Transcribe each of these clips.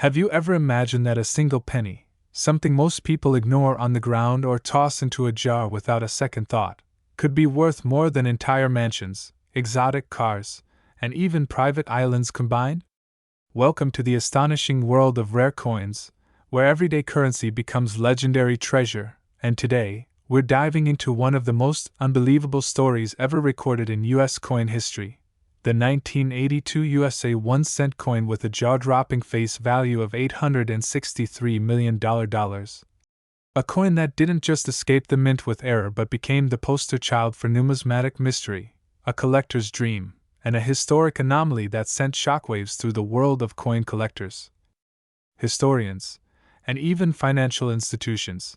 Have you ever imagined that a single penny, something most people ignore on the ground or toss into a jar without a second thought, could be worth more than entire mansions, exotic cars, and even private islands combined? Welcome to the astonishing world of rare coins, where everyday currency becomes legendary treasure, and today, we're diving into one of the most unbelievable stories ever recorded in U.S. coin history. The 1982 USA 1-cent coin with a jaw-dropping face value of $863 million. A coin that didn't just escape the mint with error but became the poster child for numismatic mystery, a collector's dream, and a historic anomaly that sent shockwaves through the world of coin collectors, historians, and even financial institutions.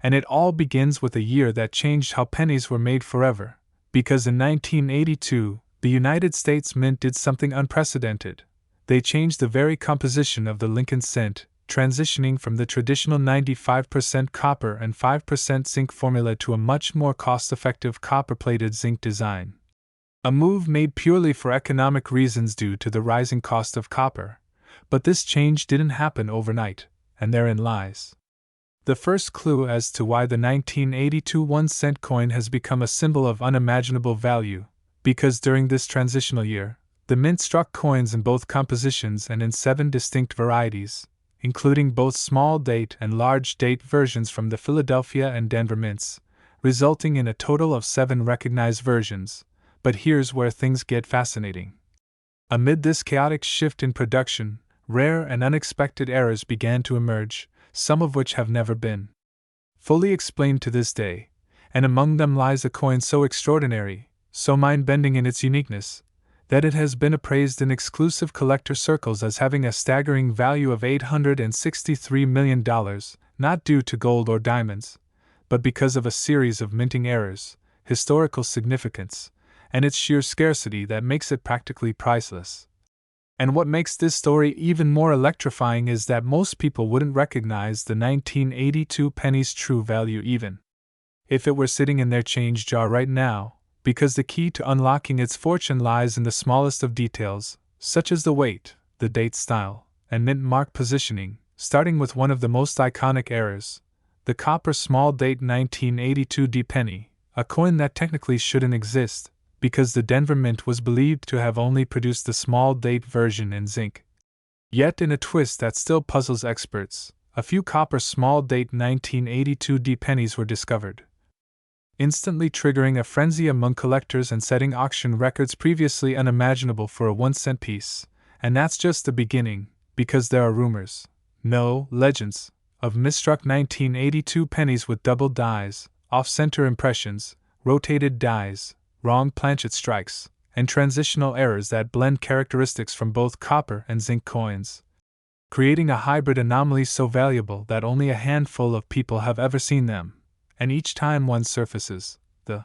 And it all begins with a year that changed how pennies were made forever, because in 1982, the United States Mint did something unprecedented. They changed the very composition of the Lincoln cent, transitioning from the traditional 95% copper and 5% zinc formula to a much more cost-effective copper-plated zinc design. A move made purely for economic reasons due to the rising cost of copper. But this change didn't happen overnight, and therein lies the first clue as to why the 1982 1-cent coin has become a symbol of unimaginable value. Because during this transitional year, the mint struck coins in both compositions and in 7 distinct varieties, including both small date and large date versions from the Philadelphia and Denver mints, resulting in a total of 7 recognized versions. But here's where things get fascinating. Amid this chaotic shift in production, rare and unexpected errors began to emerge, some of which have never been fully explained to this day, and among them lies a coin so extraordinary, so mind-bending in its uniqueness, that it has been appraised in exclusive collector circles as having a staggering value of $863 million, not due to gold or diamonds, but because of a series of minting errors, historical significance, and its sheer scarcity that makes it practically priceless. And what makes this story even more electrifying is that most people wouldn't recognize the 1982 penny's true value even if it were sitting in their change jar right now, because the key to unlocking its fortune lies in the smallest of details, such as the weight, the date style, and mint mark positioning, starting with one of the most iconic errors, the copper small date 1982 D penny, a coin that technically shouldn't exist, because the Denver Mint was believed to have only produced the small date version in zinc. Yet in a twist that still puzzles experts, a few copper small date 1982 D pennies were discovered, instantly triggering a frenzy among collectors and setting auction records previously unimaginable for a 1-cent piece. And that's just the beginning, because there are rumors, no, legends, of misstruck 1982 pennies with double dies, off-center impressions, rotated dies, wrong planchet strikes, and transitional errors that blend characteristics from both copper and zinc coins, creating a hybrid anomaly so valuable that only a handful of people have ever seen them. And each time one surfaces, the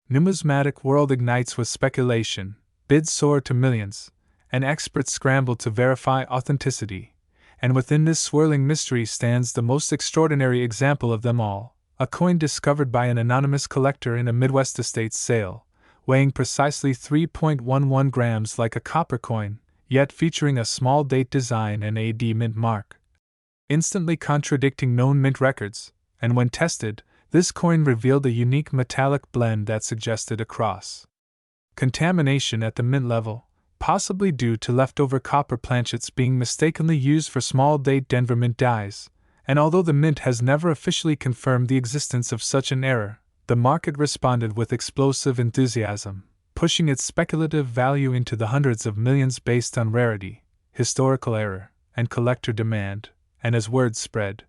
numismatic world ignites with speculation, bids soar to millions, and experts scramble to verify authenticity. And within this swirling mystery stands the most extraordinary example of them all, a coin discovered by an anonymous collector in a Midwest estate sale, weighing precisely 3.11 grams like a copper coin, yet featuring a small date design and AD mint mark, instantly contradicting known mint records. And when tested, this coin revealed a unique metallic blend that suggested a cross-contamination at the mint level, possibly due to leftover copper planchets being mistakenly used for small-date Denver Mint dies. And although the mint has never officially confirmed the existence of such an error, the market responded with explosive enthusiasm, pushing its speculative value into the hundreds of millions based on rarity, historical error, and collector demand. And as word spread,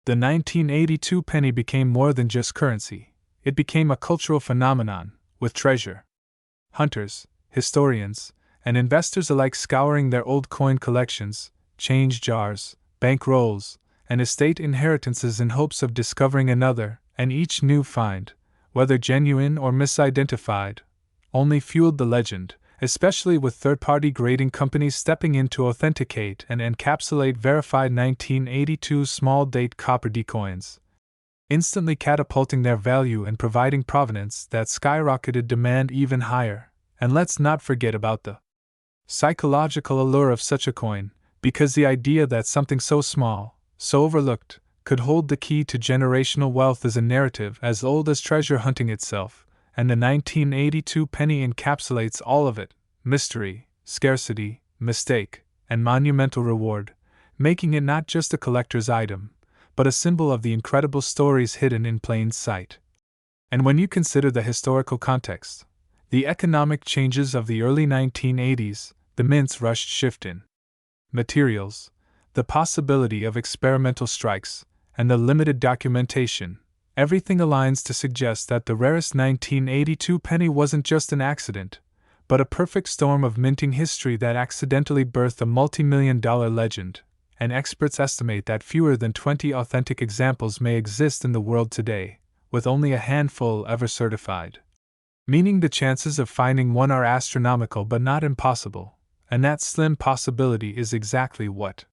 the 1982 penny became more than just currency. It became a cultural phenomenon, with treasure hunters, historians, and investors alike scouring their old coin collections, change jars, bank rolls, and estate inheritances in hopes of discovering another, and each new find, whether genuine or misidentified, only fueled the legend, especially with third-party grading companies stepping in to authenticate and encapsulate verified 1982 small-date copper D coins, instantly catapulting their value and providing provenance that skyrocketed demand even higher. And let's not forget about the psychological allure of such a coin, Because the idea that something so small, so overlooked, could hold the key to generational wealth is a narrative as old as treasure hunting itself, and the 1982 penny encapsulates all of it: mystery, scarcity, mistake, and monumental reward, making it not just a collector's item, but a symbol of the incredible stories hidden in plain sight. And when you consider the historical context, the economic changes of the early 1980s, the mint's rushed shift in materials, the possibility of experimental strikes, and the limited documentation, everything aligns to suggest that the rarest 1982 penny wasn't just an accident, but a perfect storm of minting history that accidentally birthed a multi-million-dollar legend, and experts estimate that fewer than 20 authentic examples may exist in the world today, with only a handful ever certified. Meaning the chances of finding one are astronomical but not impossible, and that slim possibility is exactly what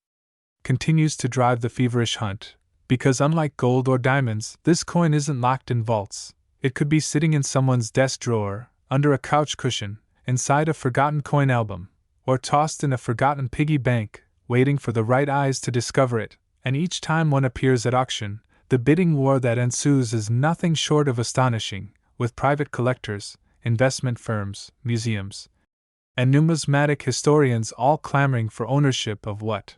continues to drive the feverish hunt, because unlike gold or diamonds, this coin isn't locked in vaults. It could be sitting in someone's desk drawer, under a couch cushion, inside a forgotten coin album, or tossed in a forgotten piggy bank, waiting for the right eyes to discover it, and each time one appears at auction, the bidding war that ensues is nothing short of astonishing, with private collectors, investment firms, museums, and numismatic historians all clamoring for ownership of what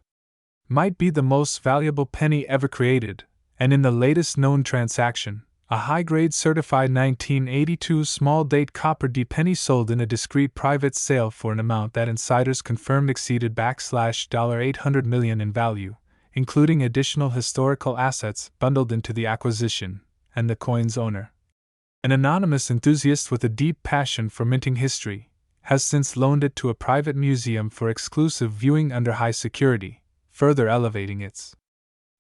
might be the most valuable penny ever created, and in the latest known transaction, a high-grade certified 1982 small-date copper D penny sold in a discreet private sale for an amount that insiders confirmed exceeded $800 million in value, including additional historical assets bundled into the acquisition, and the coin's owner, an anonymous enthusiast with a deep passion for minting history, has since loaned it to a private museum for exclusive viewing under high security, further elevating its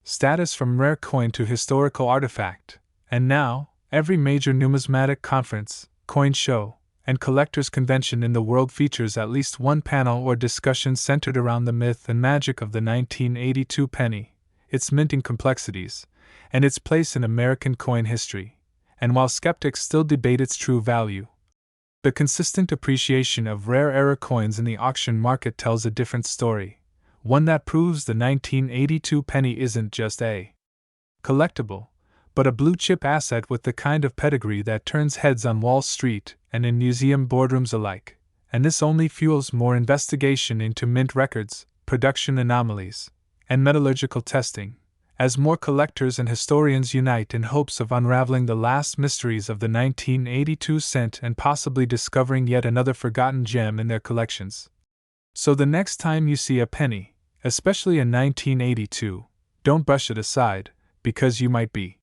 status from rare coin to historical artifact. And now, every major numismatic conference, coin show, and collectors' convention in the world features at least one panel or discussion centered around the myth and magic of the 1982 penny, its minting complexities, and its place in American coin history. And while skeptics still debate its true value, the consistent appreciation of rare era coins in the auction market tells a different story, one that proves the 1982 penny isn't just a collectible, but a blue-chip asset with the kind of pedigree that turns heads on Wall Street and in museum boardrooms alike, and this only fuels more investigation into mint records, production anomalies, and metallurgical testing, as more collectors and historians unite in hopes of unraveling the last mysteries of the 1982 cent and possibly discovering yet another forgotten gem in their collections. So the next time you see a penny, especially in 1982, don't brush it aside, because you might be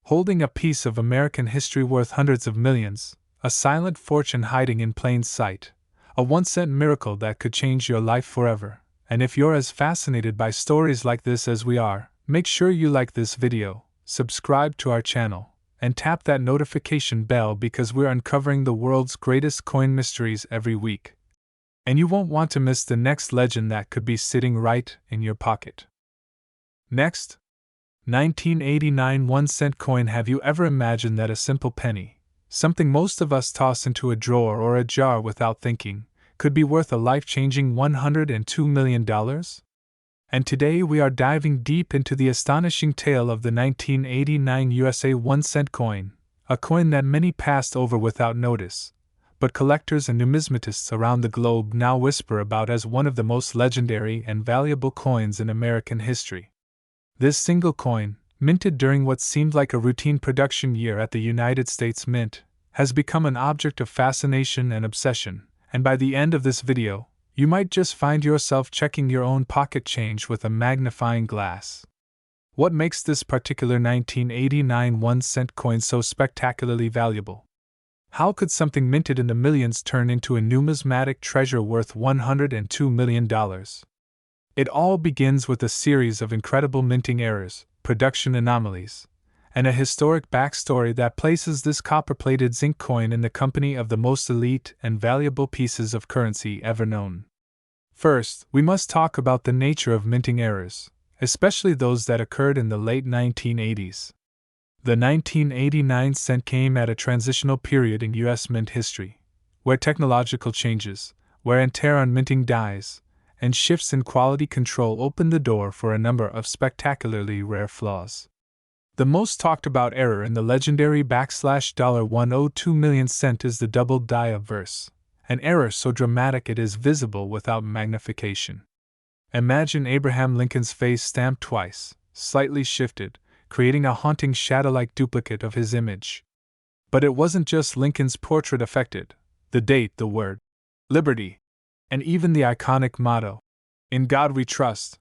holding a piece of American history worth hundreds of millions, a silent fortune hiding in plain sight, a 1-cent miracle that could change your life forever. And if you're as fascinated by stories like this as we are, make sure you like this video, subscribe to our channel, and tap that notification bell because we're uncovering the world's greatest coin mysteries every week. And you won't want to miss the next legend that could be sitting right in your pocket. Next, 1989 1-cent coin. Have you ever imagined that a simple penny, something most of us toss into a drawer or a jar without thinking, could be worth a life-changing $102 million? And today we are diving deep into the astonishing tale of the 1989 USA 1-cent coin, a coin that many passed over without notice, but collectors and numismatists around the globe now whisper about as one of the most legendary and valuable coins in American history. This single coin, minted during what seemed like a routine production year at the United States Mint, has become an object of fascination and obsession, and by the end of this video, you might just find yourself checking your own pocket change with a magnifying glass. What makes this particular 1989 1-cent coin so spectacularly valuable? How could something minted in the millions turn into a numismatic treasure worth $102 million? It all begins with a series of incredible minting errors, production anomalies, and a historic backstory that places this copper-plated zinc coin in the company of the most elite and valuable pieces of currency ever known. First, we must talk about the nature of minting errors, especially those that occurred in the late 1980s. The 1989 cent came at a transitional period in U.S. mint history, where technological changes, wear and tear on minting dies, and shifts in quality control opened the door for a number of spectacularly rare flaws. The most talked about error in the legendary $102 million cent is the double die obverse, an error so dramatic it is visible without magnification. Imagine Abraham Lincoln's face stamped twice, slightly shifted, creating a haunting shadow-like duplicate of his image. But it wasn't just Lincoln's portrait affected. The date, the word, liberty, and even the iconic motto, "In God We Trust,"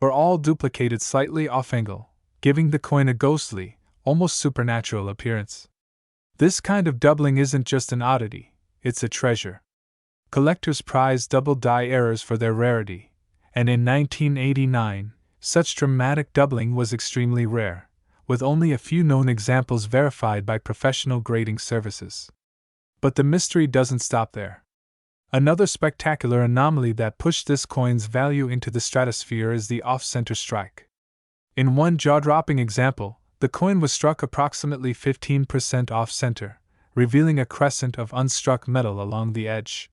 were all duplicated slightly off-angle, giving the coin a ghostly, almost supernatural appearance. This kind of doubling isn't just an oddity, it's a treasure. Collectors prize double die errors for their rarity, and in 1989, such dramatic doubling was extremely rare, with only a few known examples verified by professional grading services. But the mystery doesn't stop there. Another spectacular anomaly that pushed this coin's value into the stratosphere is the off-center strike. In one jaw-dropping example, the coin was struck approximately 15% off-center, revealing a crescent of unstruck metal along the edge.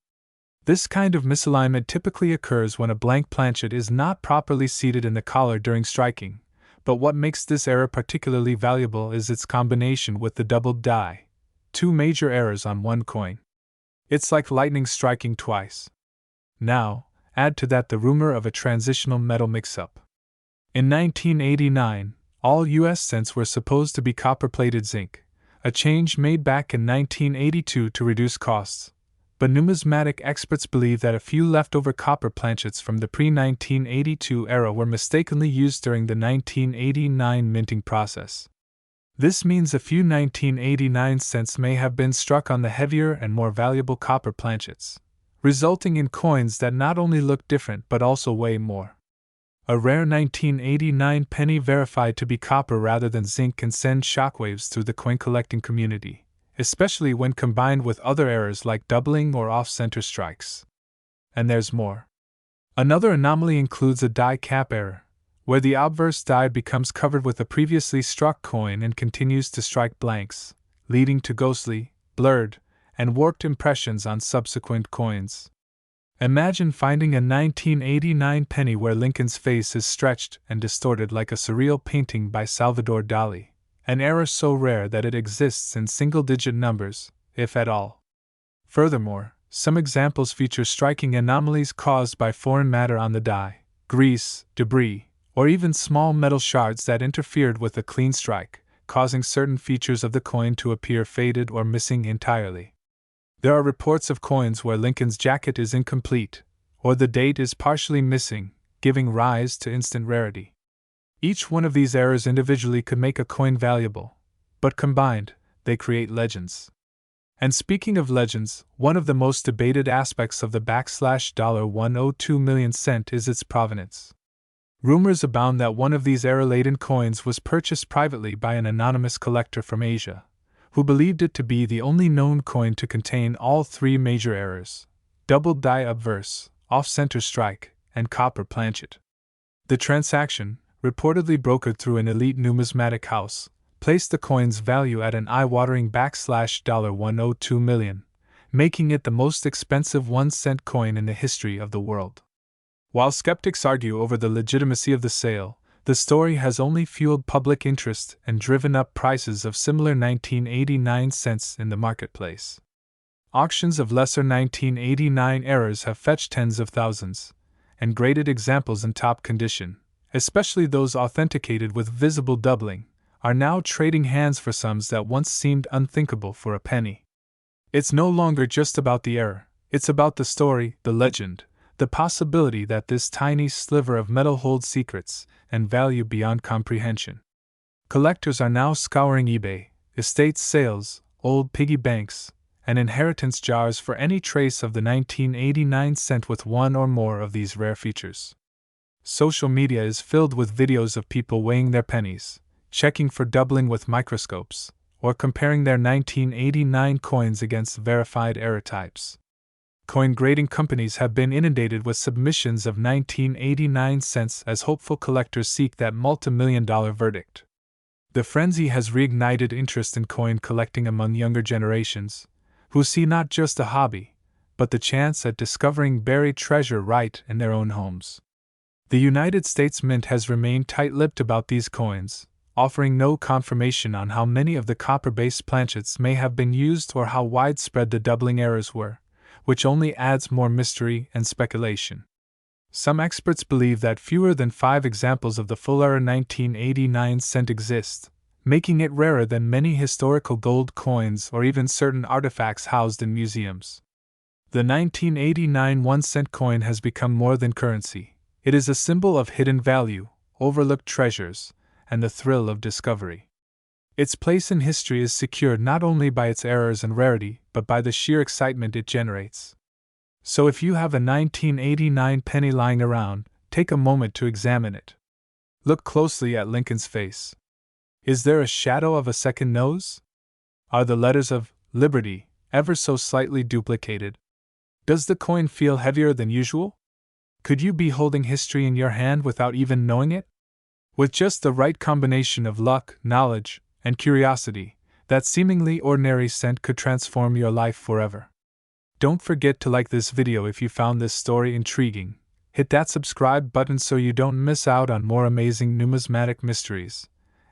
This kind of misalignment typically occurs when a blank planchet is not properly seated in the collar during striking, but what makes this error particularly valuable is its combination with the doubled die, two major errors on one coin. It's like lightning striking twice. Now, add to that the rumor of a transitional metal mix-up. In 1989, all U.S. cents were supposed to be copper-plated zinc, a change made back in 1982 to reduce costs, but numismatic experts believe that a few leftover copper planchets from the pre-1982 era were mistakenly used during the 1989 minting process. This means a few 1989 cents may have been struck on the heavier and more valuable copper planchets, resulting in coins that not only look different but also weigh more. A rare 1989 penny verified to be copper rather than zinc can send shockwaves through the coin collecting community, especially when combined with other errors like doubling or off-center strikes. And there's more. Another anomaly includes a die cap error, where the obverse die becomes covered with a previously struck coin and continues to strike blanks, leading to ghostly, blurred, and warped impressions on subsequent coins. Imagine finding a 1989 penny where Lincoln's face is stretched and distorted like a surreal painting by Salvador Dali, an error so rare that it exists in single-digit numbers, if at all. Furthermore, some examples feature striking anomalies caused by foreign matter on the die, grease, debris, or even small metal shards that interfered with a clean strike, causing certain features of the coin to appear faded or missing entirely. There are reports of coins where Lincoln's jacket is incomplete, or the date is partially missing, giving rise to instant rarity. Each one of these errors individually could make a coin valuable, but combined, they create legends. And speaking of legends, one of the most debated aspects of the $102 million cent is its provenance. Rumors abound that one of these error-laden coins was purchased privately by an anonymous collector from Asia, who believed it to be the only known coin to contain all three major errors: double die obverse, off-center strike, and copper planchet. The transaction, reportedly brokered through an elite numismatic house, placed the coin's value at an eye-watering $102 million, making it the most expensive 1-cent coin in the history of the world. While skeptics argue over the legitimacy of the sale, the story has only fueled public interest and driven up prices of similar 1989 cents in the marketplace. Auctions of lesser 1989 errors have fetched tens of thousands, and graded examples in top condition, especially those authenticated with visible doubling, are now trading hands for sums that once seemed unthinkable for a penny. It's no longer just about the error, it's about the story, the legend, the possibility that this tiny sliver of metal holds secrets and value beyond comprehension. Collectors are now scouring eBay, estate sales, old piggy banks, and inheritance jars for any trace of the 1989 cent with one or more of these rare features. Social media is filled with videos of people weighing their pennies, checking for doubling with microscopes, or comparing their 1989 coins against verified error types. Coin grading companies have been inundated with submissions of 1989 cents as hopeful collectors seek that multi-million-dollar verdict. The frenzy has reignited interest in coin collecting among younger generations, who see not just a hobby, but the chance at discovering buried treasure right in their own homes. The United States Mint has remained tight-lipped about these coins, offering no confirmation on how many of the copper-based planchets may have been used or how widespread the doubling errors were, which only adds more mystery and speculation. Some experts believe that fewer than 5 examples of the full-era 1989 cent exist, making it rarer than many historical gold coins or even certain artifacts housed in museums. The 1989 1-cent coin has become more than currency. It is a symbol of hidden value, overlooked treasures, and the thrill of discovery. Its place in history is secured not only by its errors and rarity, but by the sheer excitement it generates. So if you have a 1989 penny lying around, take a moment to examine it. Look closely at Lincoln's face. Is there a shadow of a second nose? Are the letters of Liberty ever so slightly duplicated? Does the coin feel heavier than usual? Could you be holding history in your hand without even knowing it? With just the right combination of luck, knowledge, and curiosity, that seemingly ordinary cent could transform your life forever. Don't forget to like this video if you found this story intriguing. Hit that subscribe button so you don't miss out on more amazing numismatic mysteries.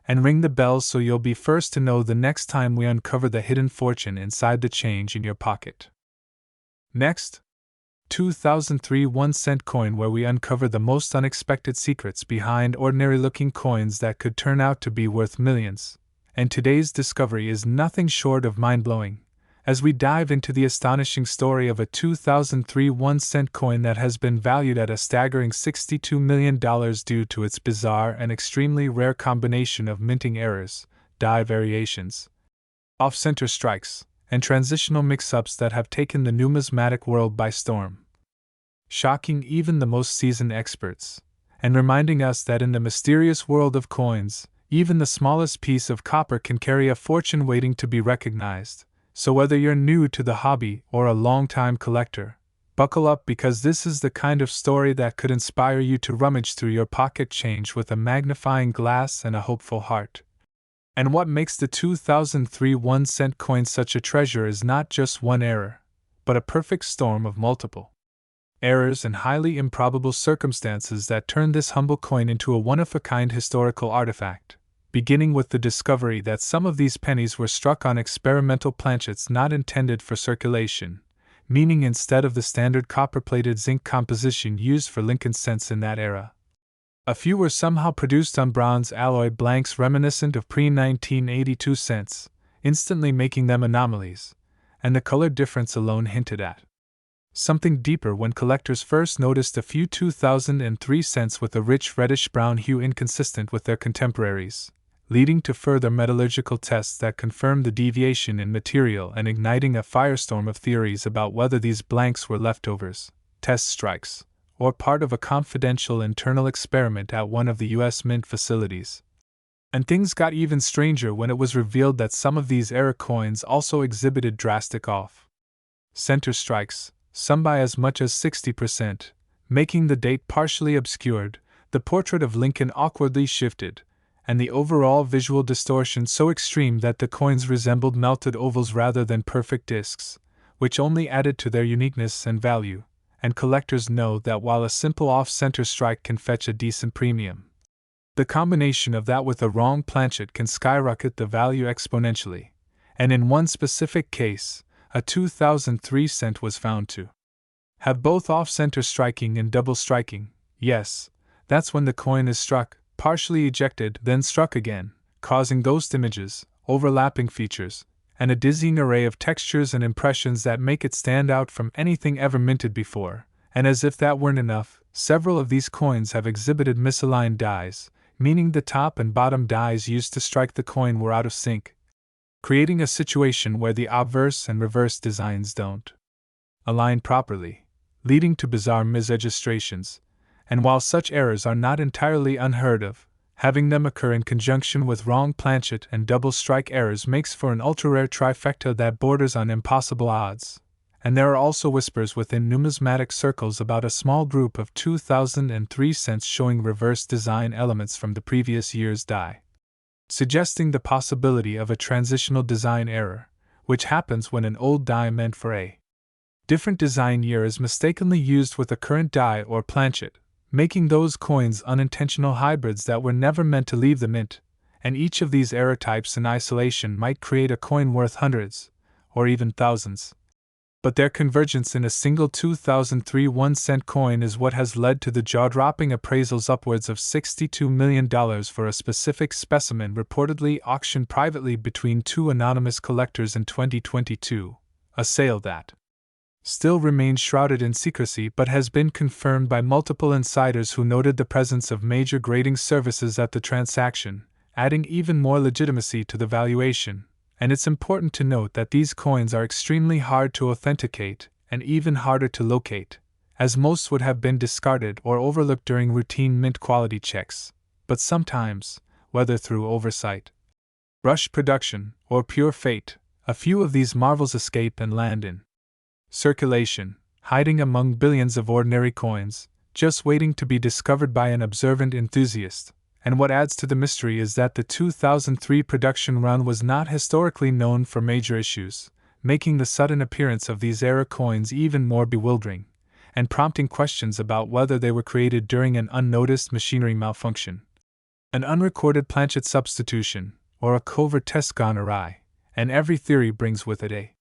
And ring the bell so you'll be first to know the next time we uncover the hidden fortune inside the change in your pocket. Next, 2003 1-cent coin, where we uncover the most unexpected secrets behind ordinary-looking coins that could turn out to be worth millions. And today's discovery is nothing short of mind-blowing, as we dive into the astonishing story of a 2003 1-cent coin that has been valued at a staggering $62 million due to its bizarre and extremely rare combination of minting errors, die variations, off-center strikes, and transitional mix-ups that have taken the numismatic world by storm. Shocking even the most seasoned experts, and reminding us that in the mysterious world of coins, even the smallest piece of copper can carry a fortune waiting to be recognized. So whether you're new to the hobby or a long-time collector, buckle up, because this is the kind of story that could inspire you to rummage through your pocket change with a magnifying glass and a hopeful heart. And what makes the 2003 1-cent coin such a treasure is not just one error, but a perfect storm of multiple errors and highly improbable circumstances that turn this humble coin into a one-of-a-kind historical artifact, beginning with the discovery that some of these pennies were struck on experimental planchets not intended for circulation, meaning instead of the standard copper-plated zinc composition used for Lincoln cents in that era. A few were somehow produced on bronze alloy blanks reminiscent of pre-1982 cents, instantly making them anomalies, and the color difference alone hinted at something deeper when collectors first noticed a few 2003 cents with a rich reddish-brown hue inconsistent with their contemporaries, leading to further metallurgical tests that confirmed the deviation in material and igniting a firestorm of theories about whether these blanks were leftovers, test strikes, or part of a confidential internal experiment at one of the U.S. Mint facilities. And things got even stranger when it was revealed that some of these error coins also exhibited drastic off-center strikes, some by as much as 60%, making the date partially obscured, the portrait of Lincoln awkwardly shifted, and the overall visual distortion so extreme that the coins resembled melted ovals rather than perfect discs, which only added to their uniqueness and value. And collectors know that while a simple off-center strike can fetch a decent premium, the combination of that with a wrong planchet can skyrocket the value exponentially, and in one specific case, a 2003 cent was found to have both off-center striking and double striking. Yes, that's when the coin is struck, partially ejected, then struck again, causing ghost images, overlapping features, and a dizzying array of textures and impressions that make it stand out from anything ever minted before. And as if that weren't enough, several of these coins have exhibited misaligned dies, meaning the top and bottom dies used to strike the coin were out of sync, creating a situation where the obverse and reverse designs don't align properly, leading to bizarre misregistrations. And while such errors are not entirely unheard of, having them occur in conjunction with wrong planchet and double strike errors makes for an ultra-rare trifecta that borders on impossible odds. And there are also whispers within numismatic circles about a small group of 2003 cents showing reverse design elements from the previous year's die, suggesting the possibility of a transitional design error, which happens when an old die meant for a Different design year is mistakenly used with a current die or planchet, making those coins unintentional hybrids that were never meant to leave the mint, and each of these error types in isolation might create a coin worth hundreds, or even thousands. But their convergence in a single 2003 1-cent coin is what has led to the jaw-dropping appraisals upwards of $62 million for a specific specimen reportedly auctioned privately between two anonymous collectors in 2022, a sale that still remains shrouded in secrecy but has been confirmed by multiple insiders who noted the presence of major grading services at the transaction, adding even more legitimacy to the valuation. And it's important to note that these coins are extremely hard to authenticate and even harder to locate, as most would have been discarded or overlooked during routine mint quality checks. But sometimes, whether through oversight, rush production, or pure fate, a few of these marvels escape and land in circulation, hiding among billions of ordinary coins, just waiting to be discovered by an observant enthusiast. And what adds to the mystery is that the 2003 production run was not historically known for major issues, making the sudden appearance of these error coins even more bewildering, and prompting questions about whether they were created during an unnoticed machinery malfunction, an unrecorded planchet substitution, or a covert test gone awry. And every theory brings with it a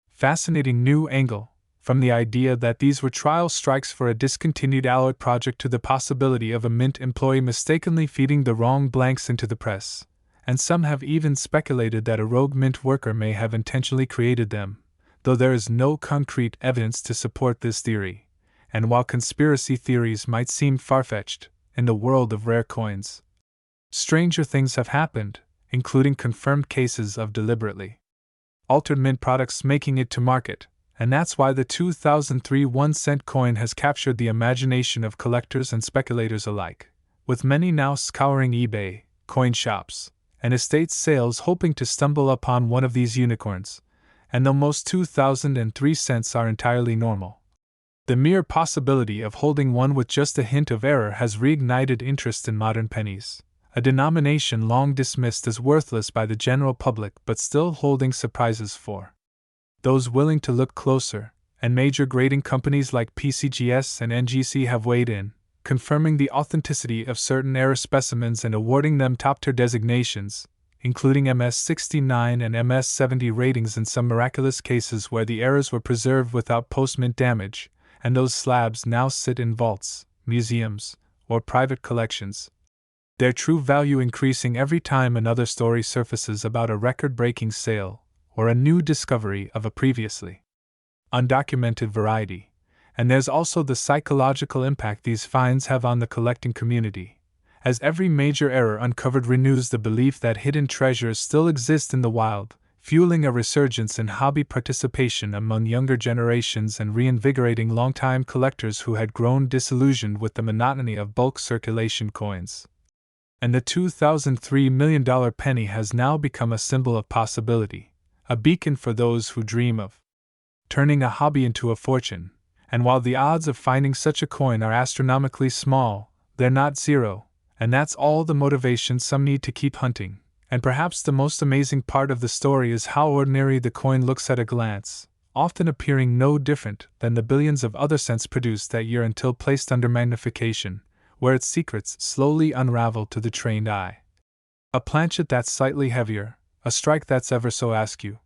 fascinating new angle, from the idea that these were trial strikes for a discontinued alloy project to the possibility of a mint employee mistakenly feeding the wrong blanks into the press, and some have even speculated that a rogue mint worker may have intentionally created them, though there is no concrete evidence to support this theory. And while conspiracy theories might seem far-fetched, in the world of rare coins, stranger things have happened, including confirmed cases of deliberately altered mint products making it to market. And that's why the 2003 1-cent coin has captured the imagination of collectors and speculators alike, with many now scouring eBay, coin shops, and estate sales hoping to stumble upon one of these unicorns. And though most 2003 cents are entirely normal, the mere possibility of holding one with just a hint of error has reignited interest in modern pennies, a denomination long dismissed as worthless by the general public but still holding surprises for those willing to look closer, and major grading companies like PCGS and NGC have weighed in, confirming the authenticity of certain error specimens and awarding them top-tier designations, including MS69 and MS70 ratings in some miraculous cases where the errors were preserved without post-mint damage, and those slabs now sit in vaults, museums, or private collections, their true value increasing every time another story surfaces about a record-breaking sale or a new discovery of a previously undocumented variety. And there's also the psychological impact these finds have on the collecting community, as every major error uncovered renews the belief that hidden treasures still exist in the wild, fueling a resurgence in hobby participation among younger generations and reinvigorating longtime collectors who had grown disillusioned with the monotony of bulk circulation coins. And the $2003 million penny has now become a symbol of possibility, a beacon for those who dream of turning a hobby into a fortune. And while the odds of finding such a coin are astronomically small, they're not zero, and that's all the motivation some need to keep hunting. And perhaps the most amazing part of the story is how ordinary the coin looks at a glance, often appearing no different than the billions of other cents produced that year until placed under magnification, where its secrets slowly unravel to the trained eye. A planchet that's slightly heavier, a strike that's ever so askew,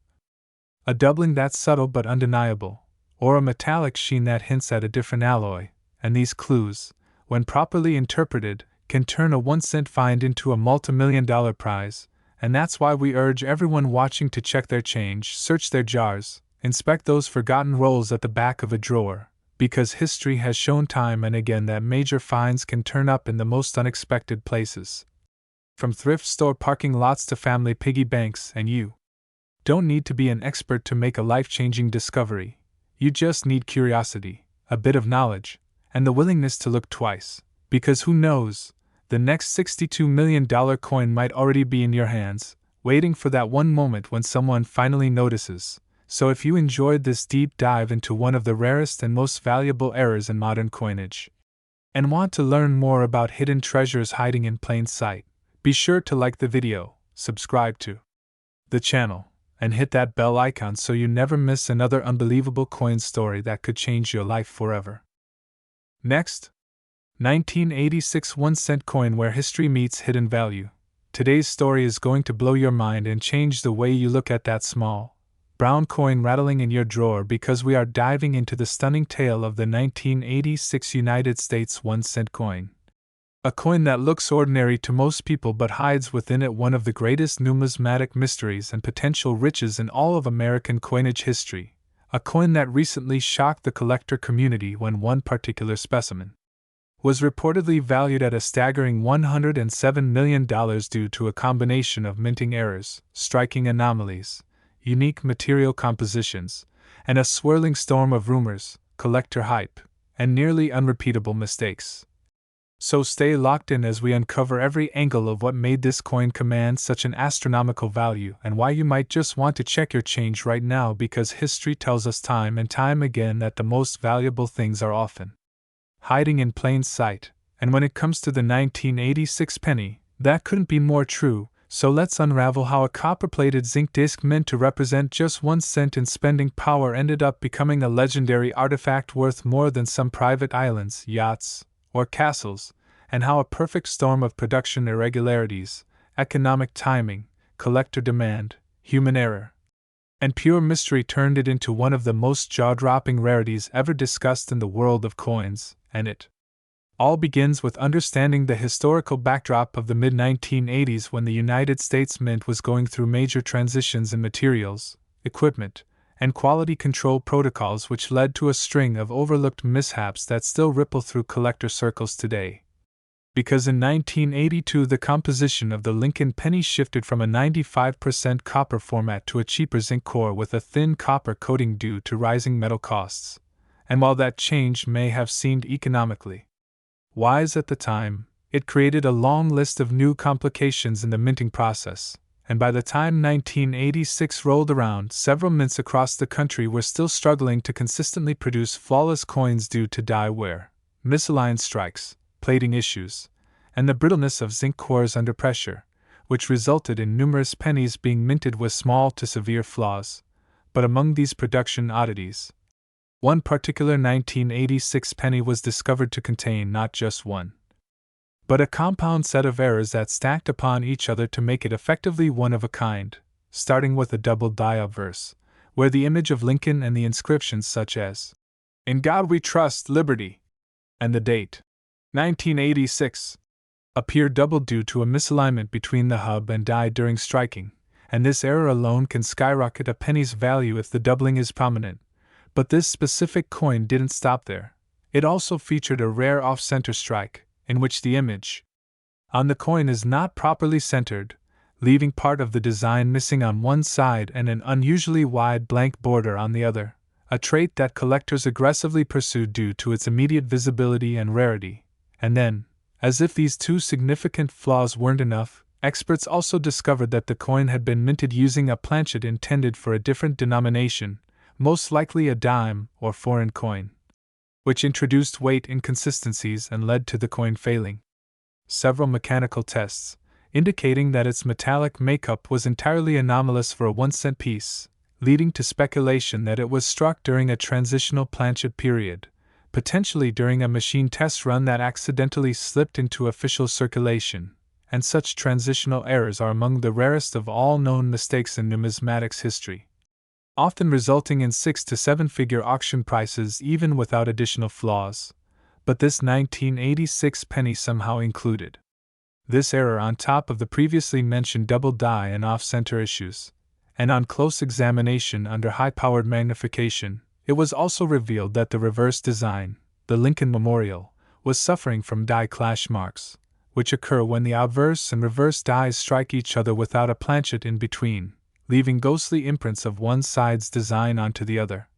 a doubling that's subtle but undeniable, or a metallic sheen that hints at a different alloy, and these clues, when properly interpreted, can turn a 1-cent find into a multi-million-dollar prize. And that's why we urge everyone watching to check their change, search their jars, inspect those forgotten rolls at the back of a drawer, because history has shown time and again that major finds can turn up in the most unexpected places. From thrift store parking lots to family piggy banks, and you don't need to be an expert to make a life-changing discovery. You just need curiosity, a bit of knowledge, and the willingness to look twice, because who knows, the next $62 million coin might already be in your hands, waiting for that one moment when someone finally notices. So if you enjoyed this deep dive into one of the rarest and most valuable errors in modern coinage, and want to learn more about hidden treasures hiding in plain sight, be sure to like the video, subscribe to the channel, and hit that bell icon so you never miss another unbelievable coin story that could change your life forever. Next, 1986 1-cent coin where history meets hidden value. Today's story is going to blow your mind and change the way you look at that small, brown coin rattling in your drawer because we are diving into the stunning tale of the 1986 United States 1-cent coin. A coin that looks ordinary to most people but hides within it one of the greatest numismatic mysteries and potential riches in all of American coinage history. A coin that recently shocked the collector community when one particular specimen was reportedly valued at a staggering $107 million due to a combination of minting errors, striking anomalies, unique material compositions, and a swirling storm of rumors, collector hype, and nearly unrepeatable mistakes. So stay locked in as we uncover every angle of what made this coin command such an astronomical value and why you might just want to check your change right now because history tells us time and time again that the most valuable things are often hiding in plain sight, and when it comes to the 1986 penny, that couldn't be more true. So let's unravel how a copper-plated zinc disc meant to represent just 1 cent in spending power ended up becoming a legendary artifact worth more than some private islands, yachts, or castles, and how a perfect storm of production irregularities, economic timing, collector demand, human error, and pure mystery turned it into one of the most jaw-dropping rarities ever discussed in the world of coins, and it all begins with understanding the historical backdrop of the mid-1980s when the United States Mint was going through major transitions in materials, equipment, and quality control protocols which led to a string of overlooked mishaps that still ripple through collector circles today. Because in 1982 the composition of the Lincoln penny shifted from a 95% copper format to a cheaper zinc core with a thin copper coating due to rising metal costs. And while that change may have seemed economically wise at the time, it created a long list of new complications in the minting process, and by the time 1986 rolled around, several mints across the country were still struggling to consistently produce flawless coins due to die wear, misaligned strikes, plating issues, and the brittleness of zinc cores under pressure, which resulted in numerous pennies being minted with small to severe flaws. But among these production oddities, one particular 1986 penny was discovered to contain not just one, but a compound set of errors that stacked upon each other to make it effectively one of a kind, starting with a double die obverse, where the image of Lincoln and the inscriptions such as, "In God We Trust, Liberty," and the date, 1986, appear double due to a misalignment between the hub and die during striking, and this error alone can skyrocket a penny's value if the doubling is prominent. But this specific coin didn't stop there. It also featured a rare off-center strike, in which the image on the coin is not properly centered, leaving part of the design missing on one side and an unusually wide blank border on the other, a trait that collectors aggressively pursued due to its immediate visibility and rarity. And then, as if these two significant flaws weren't enough, experts also discovered that the coin had been minted using a planchet intended for a different denomination, most likely a dime or foreign coin, which introduced weight inconsistencies and led to the coin failing several mechanical tests, indicating that its metallic makeup was entirely anomalous for a 1-cent piece, leading to speculation that it was struck during a transitional planchet period, potentially during a machine test run that accidentally slipped into official circulation, and such transitional errors are among the rarest of all known mistakes in numismatics history, often resulting in 6 to 7-figure auction prices even without additional flaws. But this 1986 penny somehow included this error on top of the previously mentioned double die and off-center issues, and on close examination under high-powered magnification, it was also revealed that the reverse design, the Lincoln Memorial, was suffering from die clash marks, which occur when the obverse and reverse dies strike each other without a planchet in between, leaving ghostly imprints of one side's design onto the other,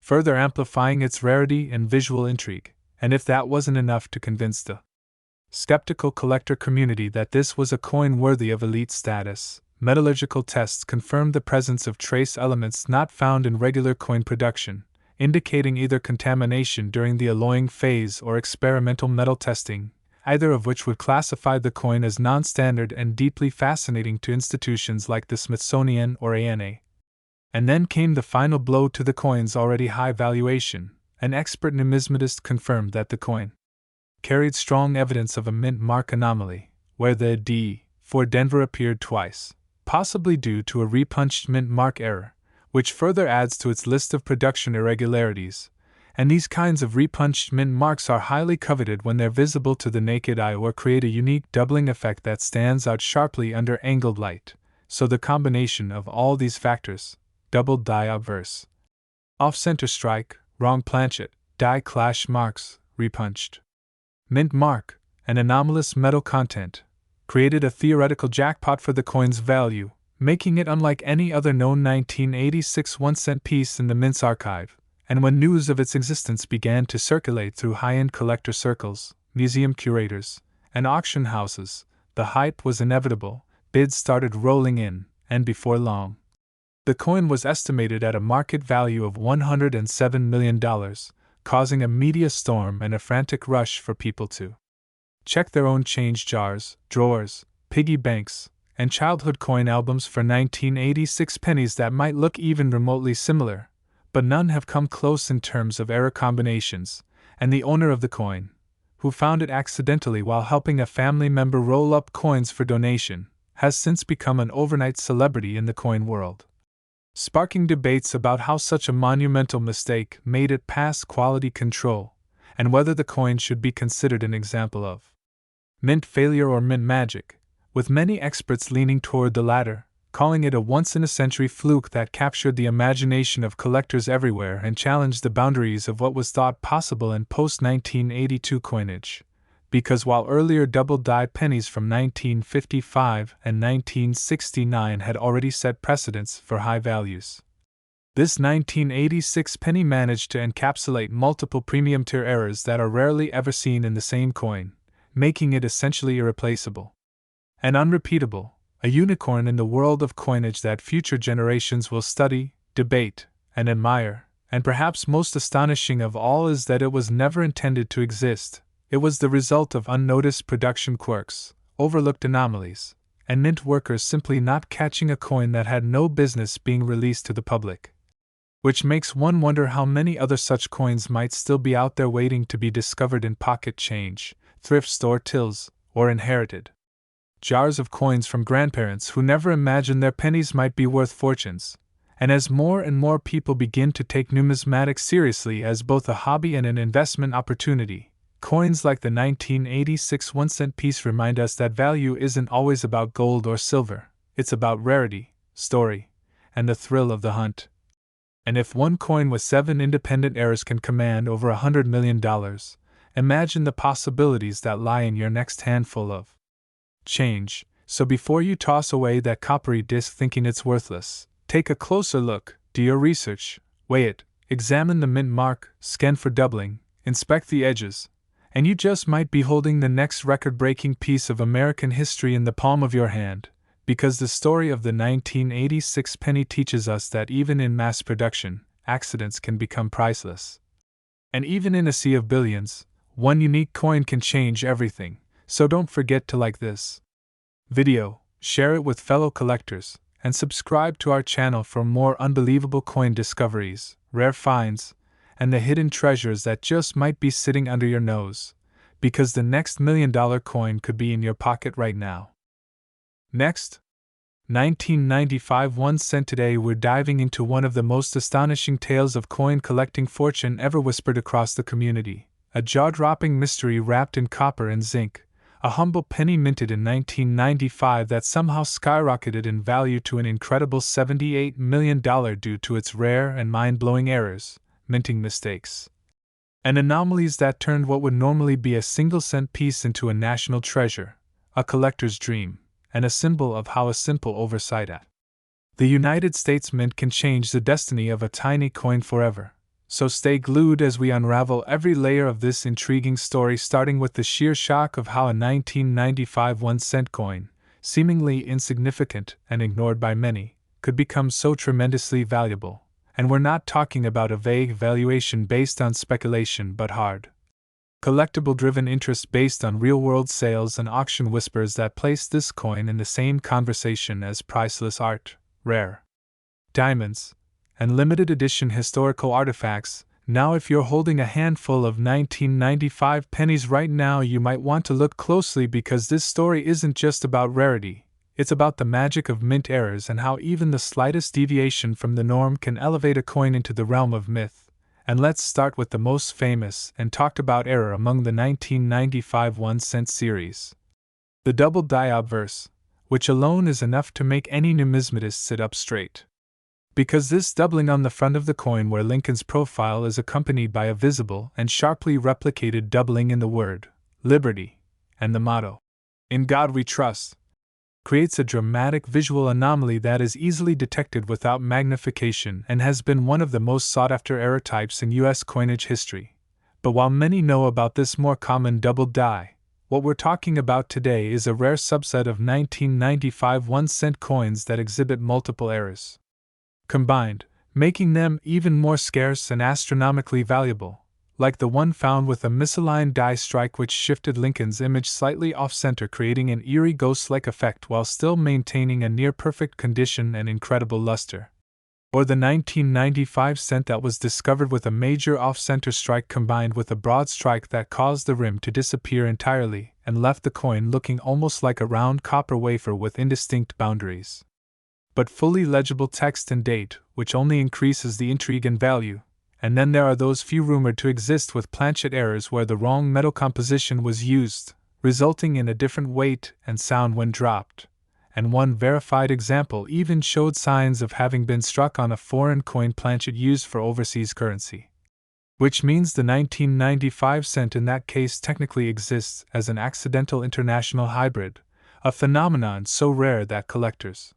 further amplifying its rarity and visual intrigue. And if that wasn't enough to convince the skeptical collector community that this was a coin worthy of elite status, metallurgical tests confirmed the presence of trace elements not found in regular coin production, indicating either contamination during the alloying phase or experimental metal testing, either of which would classify the coin as non-standard and deeply fascinating to institutions like the Smithsonian or ANA. And then came the final blow to the coin's already high valuation. An expert numismatist confirmed that the coin carried strong evidence of a mint mark anomaly, where the D for Denver appeared twice, possibly due to a repunched mint mark error, which further adds to its list of production irregularities. And these kinds of repunched mint marks are highly coveted when they're visible to the naked eye or create a unique doubling effect that stands out sharply under angled light. So the combination of all these factors, doubled die obverse, off-center strike, wrong planchet, die clash marks, repunched mint mark, and anomalous metal content, created a theoretical jackpot for the coin's value, making it unlike any other known 1986 1-cent piece in the mint's archive. And when news of its existence began to circulate through high-end collector circles, museum curators, and auction houses, the hype was inevitable. Bids started rolling in, and before long, the coin was estimated at a market value of $107 million, causing a media storm and a frantic rush for people to check their own change jars, drawers, piggy banks, and childhood coin albums for 1986 pennies that might look even remotely similar, but none have come close in terms of error combinations, and the owner of the coin, who found it accidentally while helping a family member roll up coins for donation, has since become an overnight celebrity in the coin world, sparking debates about how such a monumental mistake made it past quality control, and whether the coin should be considered an example of mint failure or mint magic, with many experts leaning toward the latter, calling it a once-in-a-century fluke that captured the imagination of collectors everywhere and challenged the boundaries of what was thought possible in post-1982 coinage. Because while earlier double-die pennies from 1955 and 1969 had already set precedents for high values, this 1986 penny managed to encapsulate multiple premium-tier errors that are rarely ever seen in the same coin, making it essentially irreplaceable and unrepeatable, a unicorn in the world of coinage that future generations will study, debate, and admire. And perhaps most astonishing of all is that it was never intended to exist. It was the result of unnoticed production quirks, overlooked anomalies, and mint workers simply not catching a coin that had no business being released to the public. Which makes one wonder how many other such coins might still be out there waiting to be discovered in pocket change, thrift store tills, or inherited jars of coins from grandparents who never imagined their pennies might be worth fortunes. And as more and more people begin to take numismatics seriously as both a hobby and an investment opportunity, coins like the 1986 1-cent piece remind us that value isn't always about gold or silver, it's about rarity, story, and the thrill of the hunt. And if one coin with 7 independent errors can command over $100 million, imagine the possibilities that lie in your next handful of change. So before you toss away that coppery disc thinking it's worthless, take a closer look, do your research, weigh it, examine the mint mark, scan for doubling, inspect the edges, and you just might be holding the next record-breaking piece of American history in the palm of your hand, because the story of the 1986 penny teaches us that even in mass production, accidents can become priceless. And even in a sea of billions, one unique coin can change everything. So don't forget to like this video, share it with fellow collectors, and subscribe to our channel for more unbelievable coin discoveries, rare finds, and the hidden treasures that just might be sitting under your nose, because the next $1 million coin could be in your pocket right now. Next, 1995 1 cent. Today we're diving into one of the most astonishing tales of coin collecting fortune ever whispered across the community, a jaw-dropping mystery wrapped in copper and zinc. A humble penny minted in 1995 that somehow skyrocketed in value to an incredible $78 million due to its rare and mind-blowing errors, minting mistakes, and anomalies that turned what would normally be a single-cent piece into a national treasure, a collector's dream, and a symbol of how a simple oversight at the United States Mint can change the destiny of a tiny coin forever. So stay glued as we unravel every layer of this intriguing story, starting with the sheer shock of how a 1995 1-cent coin, seemingly insignificant and ignored by many, could become so tremendously valuable. And we're not talking about a vague valuation based on speculation but hard, collectible-driven interest based on real-world sales and auction whispers that place this coin in the same conversation as priceless art, rare diamonds, and limited edition historical artifacts. Now, if you're holding a handful of 1995 pennies right now, you might want to look closely because this story isn't just about rarity, it's about the magic of mint errors and how even the slightest deviation from the norm can elevate a coin into the realm of myth. And let's start with the most famous and talked about error among the 1995 1-cent series: the double die obverse, which alone is enough to make any numismatist sit up straight. Because this doubling on the front of the coin where Lincoln's profile is accompanied by a visible and sharply replicated doubling in the word liberty and the motto, "In God We Trust," creates a dramatic visual anomaly that is easily detected without magnification and has been one of the most sought-after error types in U.S. coinage history. But while many know about this more common double die, what we're talking about today is a rare subset of 1995 1-cent coins that exhibit multiple errors combined, making them even more scarce and astronomically valuable, like the one found with a misaligned die strike which shifted Lincoln's image slightly off-center, creating an eerie ghost-like effect while still maintaining a near-perfect condition and incredible luster. Or the 1995 cent that was discovered with a major off-center strike combined with a broad strike that caused the rim to disappear entirely and left the coin looking almost like a round copper wafer with indistinct boundaries, but fully legible text and date, which only increases the intrigue and value. And then there are those few rumored to exist with planchet errors where the wrong metal composition was used, resulting in a different weight and sound when dropped. And one verified example even showed signs of having been struck on a foreign coin planchet used for overseas currency. Which means the 1995 cent in that case technically exists as an accidental international hybrid, a phenomenon so rare that collectors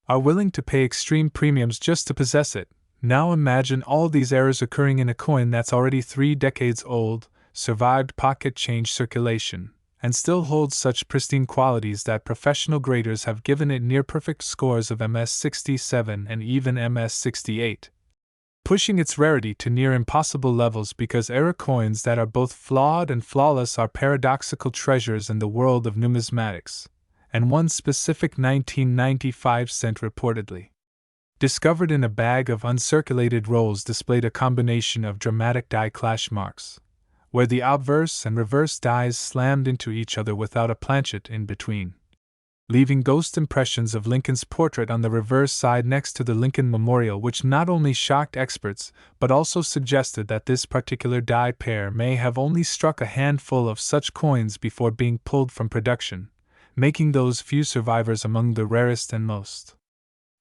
are willing to pay extreme premiums just to possess it. Now imagine all these errors occurring in a coin that's already 3 decades old, survived pocket change circulation, and still holds such pristine qualities that professional graders have given it near-perfect scores of MS67 and even MS68, pushing its rarity to near impossible levels because error coins that are both flawed and flawless are paradoxical treasures in the world of numismatics. And one specific 1995 cent reportedly discovered in a bag of uncirculated rolls displayed a combination of dramatic die clash marks, where the obverse and reverse dies slammed into each other without a planchet in between, leaving ghost impressions of Lincoln's portrait on the reverse side next to the Lincoln Memorial, which not only shocked experts but also suggested that this particular die pair may have only struck a handful of such coins before being pulled from production, making those few survivors among the rarest and most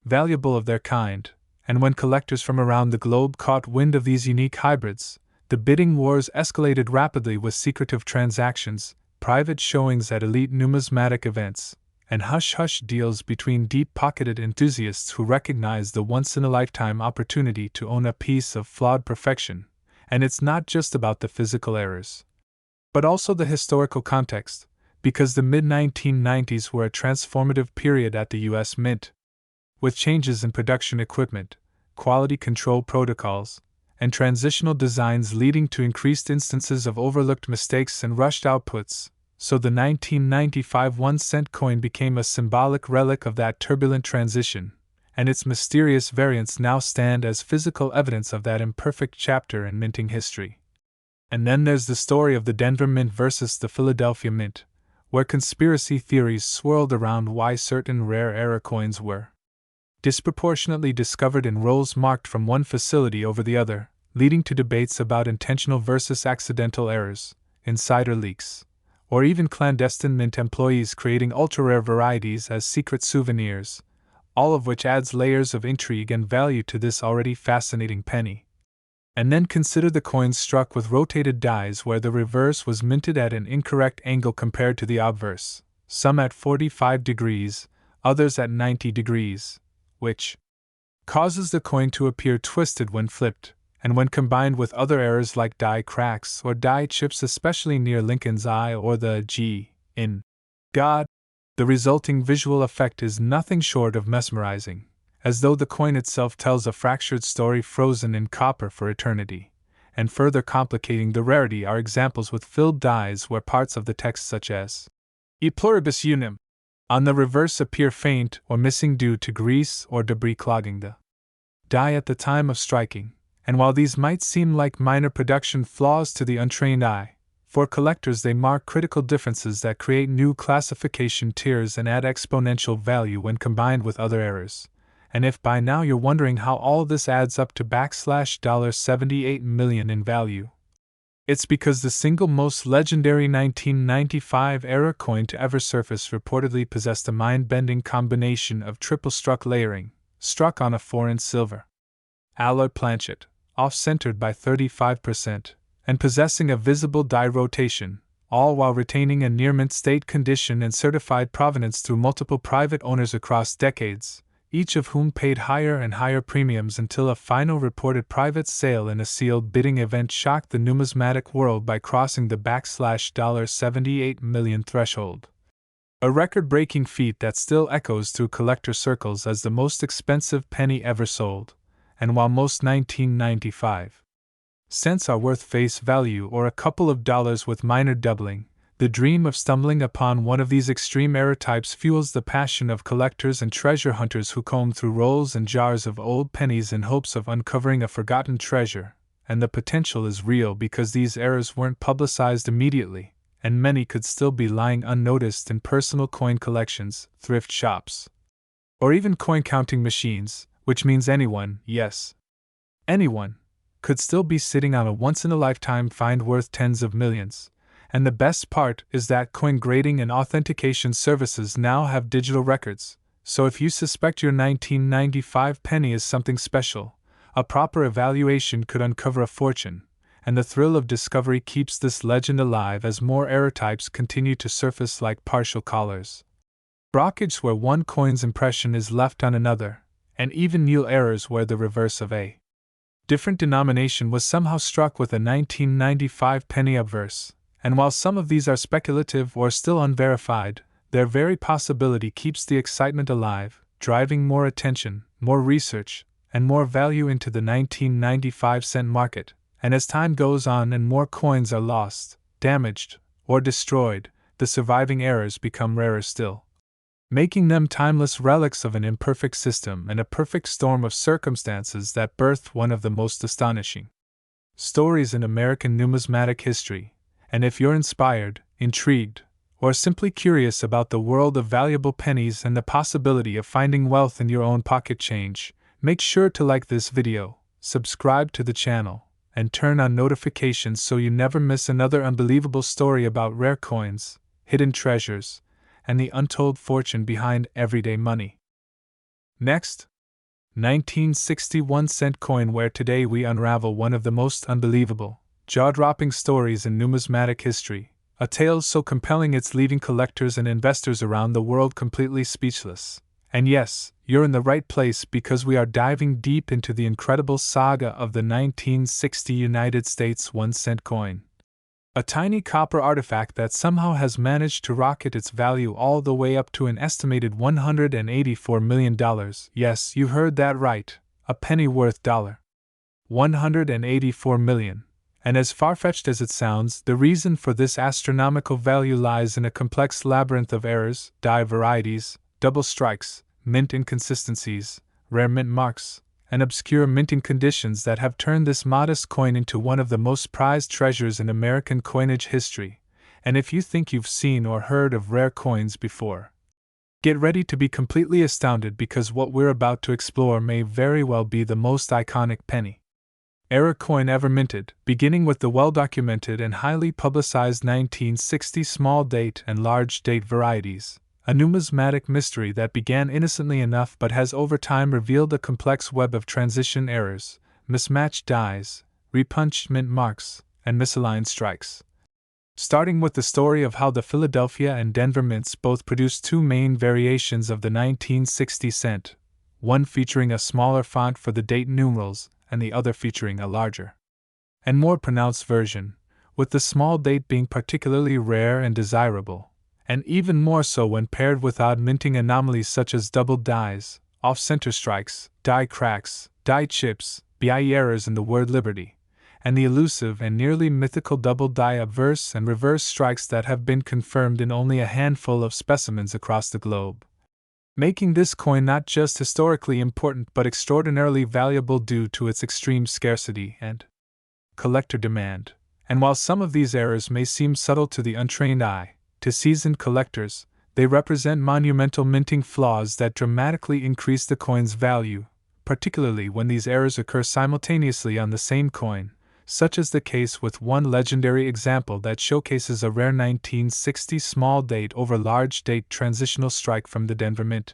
valuable of their kind. And when collectors from around the globe caught wind of these unique hybrids, the bidding wars escalated rapidly with secretive transactions, private showings at elite numismatic events, and hush-hush deals between deep-pocketed enthusiasts who recognized the once-in-a-lifetime opportunity to own a piece of flawed perfection. And it's not just about the physical errors, but also the historical context, because the mid-1990s were a transformative period at the U.S. Mint, with changes in production equipment, quality control protocols, and transitional designs leading to increased instances of overlooked mistakes and rushed outputs. So the 1995 1-cent coin became a symbolic relic of that turbulent transition, and its mysterious variants now stand as physical evidence of that imperfect chapter in minting history. And then there's the story of the Denver Mint versus the Philadelphia Mint, where conspiracy theories swirled around why certain rare error coins were disproportionately discovered in rolls marked from one facility over the other, leading to debates about intentional versus accidental errors, insider leaks, or even clandestine mint employees creating ultra-rare varieties as secret souvenirs, all of which adds layers of intrigue and value to this already fascinating penny. And then consider the coins struck with rotated dies where the reverse was minted at an incorrect angle compared to the obverse, some at 45 degrees, others at 90 degrees, which causes the coin to appear twisted when flipped, and when combined with other errors like die cracks or die chips, especially near Lincoln's eye or the G in God, the resulting visual effect is nothing short of mesmerizing, as though the coin itself tells a fractured story frozen in copper for eternity. And further complicating the rarity are examples with filled dies where parts of the text such as E pluribus unum on the reverse appear faint or missing due to grease or debris clogging the die at the time of striking, and while these might seem like minor production flaws to the untrained eye, for collectors they mark critical differences that create new classification tiers and add exponential value when combined with other errors. And if by now you're wondering how all this adds up to $78 million in value, it's because the single most legendary 1995 era coin to ever surface reportedly possessed a mind-bending combination of triple-struck layering, struck on a foreign silver alloy planchet, off-centered by 35%, and possessing a visible die rotation, all while retaining a near-mint state condition and certified provenance through multiple private owners across decades, each of whom paid higher and higher premiums until a final reported private sale in a sealed bidding event shocked the numismatic world by crossing the $78 million threshold. A record-breaking feat that still echoes through collector circles as the most expensive penny ever sold, and while most 1995 cents are worth face value or a couple of dollars with minor doubling, the dream of stumbling upon one of these extreme error types fuels the passion of collectors and treasure hunters who comb through rolls and jars of old pennies in hopes of uncovering a forgotten treasure, and the potential is real because these errors weren't publicized immediately, and many could still be lying unnoticed in personal coin collections, thrift shops, or even coin counting machines, which means anyone, yes, anyone, could still be sitting on a once-in-a-lifetime find worth tens of millions. And the best part is that coin grading and authentication services now have digital records, so if you suspect your 1995 penny is something special, a proper evaluation could uncover a fortune, and the thrill of discovery keeps this legend alive as more error types continue to surface like partial collars. Brockage where one coin's impression is left on another, and even nil errors where the reverse of a different denomination was somehow struck with a 1995 penny obverse, and while some of these are speculative or still unverified, their very possibility keeps the excitement alive, driving more attention, more research, and more value into the 1995 cent market, and as time goes on and more coins are lost, damaged, or destroyed, the surviving errors become rarer still, making them timeless relics of an imperfect system and a perfect storm of circumstances that birthed one of the most astonishing stories in American numismatic history. And if you're inspired, intrigued, or simply curious about the world of valuable pennies and the possibility of finding wealth in your own pocket change, make sure to like this video, subscribe to the channel, and turn on notifications so you never miss another unbelievable story about rare coins, hidden treasures, and the untold fortune behind everyday money. Next, 1961 cent coin, where today we unravel one of the most unbelievable, jaw-dropping stories in numismatic history, a tale so compelling it's leaving collectors and investors around the world completely speechless. And yes, you're in the right place because we are diving deep into the incredible saga of the 1960 United States 1 cent coin. A tiny copper artifact that somehow has managed to rocket its value all the way up to an estimated $184 million. Yes, you heard that right, a penny worth $184 million. And as far-fetched as it sounds, the reason for this astronomical value lies in a complex labyrinth of errors, die varieties, double strikes, mint inconsistencies, rare mint marks, and obscure minting conditions that have turned this modest coin into one of the most prized treasures in American coinage history. And if you think you've seen or heard of rare coins before, get ready to be completely astounded because what we're about to explore may very well be the most iconic penny era coin ever minted, beginning with the well-documented and highly publicized 1960 small date and large date varieties, a numismatic mystery that began innocently enough but has over time revealed a complex web of transition errors, mismatched dies, repunched mint marks, and misaligned strikes. Starting with the story of how the Philadelphia and Denver mints both produced two main variations of the 1960 cent, one featuring a smaller font for the date numerals and the other featuring a larger and more pronounced version, with the small date being particularly rare and desirable, and even more so when paired with odd minting anomalies such as double dies, off-center strikes, die cracks, die chips, BIE errors in the word liberty, and the elusive and nearly mythical double die obverse and reverse strikes that have been confirmed in only a handful of specimens across the globe. making this coin not just historically important but extraordinarily valuable due to its extreme scarcity and collector demand. And while some of these errors may seem subtle to the untrained eye, to seasoned collectors, they represent monumental minting flaws that dramatically increase the coin's value, particularly when these errors occur simultaneously on the same coin, such as the case with one legendary example that showcases a rare 1960 small date over large date transitional strike from the Denver Mint.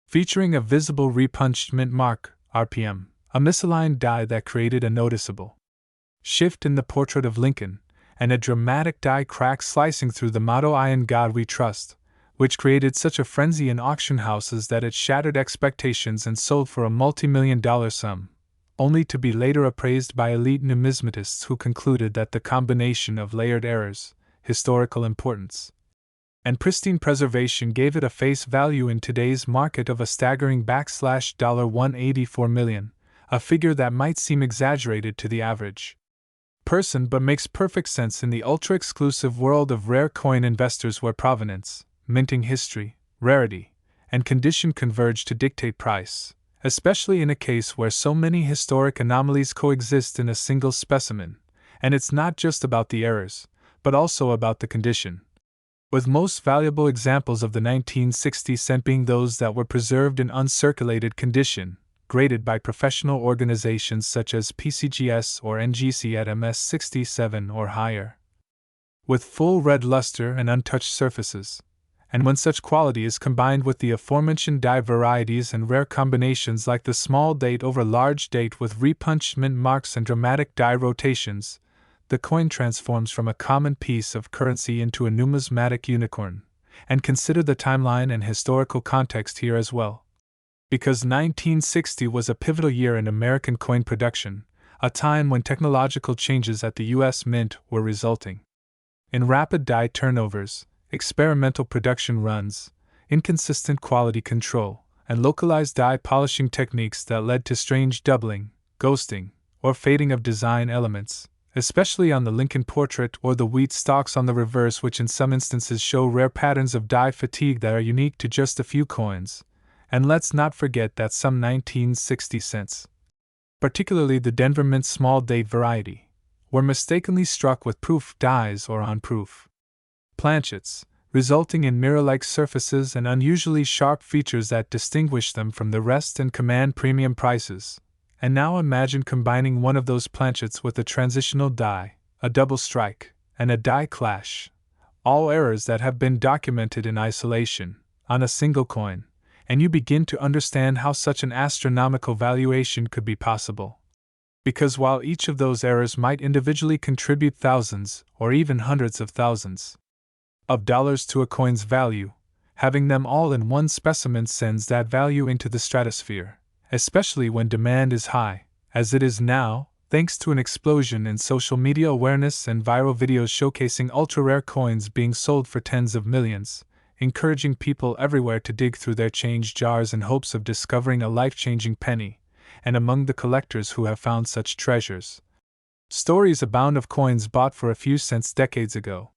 Featuring a visible repunched mint mark, RPM, a misaligned die that created a noticeable shift in the portrait of Lincoln, and a dramatic die crack slicing through the motto "I in God We Trust," which created such a frenzy in auction houses that it shattered expectations and sold for a multi-million-dollar sum, only to be later appraised by elite numismatists who concluded that the combination of layered errors, historical importance, and pristine preservation gave it a face value in today's market of a staggering $184 million, a figure that might seem exaggerated to the average person but makes perfect sense in the ultra-exclusive world of rare coin investors where provenance, minting history, rarity, and condition converge to dictate price, especially in a case where so many historic anomalies coexist in a single specimen, and it's not just about the errors, but also about the condition. With most valuable examples of the 1960 cent being those that were preserved in uncirculated condition, graded by professional organizations such as PCGS or NGC at MS67 or higher, with full red luster and untouched surfaces. And when such quality is combined with the aforementioned die varieties and rare combinations like the small date over large date with repunched mint marks and dramatic die rotations, the coin transforms from a common piece of currency into a numismatic unicorn. And consider the timeline and historical context here as well. Because 1960 was a pivotal year in American coin production, a time when technological changes at the U.S. Mint were resulting in rapid die turnovers, experimental production runs, inconsistent quality control, and localized die polishing techniques that led to strange doubling, ghosting, or fading of design elements, especially on the Lincoln portrait or the wheat stalks on the reverse, which in some instances show rare patterns of die fatigue that are unique to just a few coins. And let's not forget that some 1960 cents, particularly the Denver Mint small date variety, were mistakenly struck with proof dies or on-proof planchets, resulting in mirror-like surfaces and unusually sharp features that distinguish them from the rest and command premium prices. And now imagine combining one of those planchets with a transitional die, a double strike, and a die clash, all errors that have been documented in isolation, on a single coin, and you begin to understand how such an astronomical valuation could be possible. Because while each of those errors might individually contribute thousands, or even hundreds of thousands, of dollars to a coin's value, having them all in one specimen sends that value into the stratosphere, especially when demand is high, as it is now, thanks to an explosion in social media awareness and viral videos showcasing ultra-rare coins being sold for tens of millions, encouraging people everywhere to dig through their change jars in hopes of discovering a life-changing penny, and among the collectors who have found such treasures, stories abound of coins bought for a few cents decades ago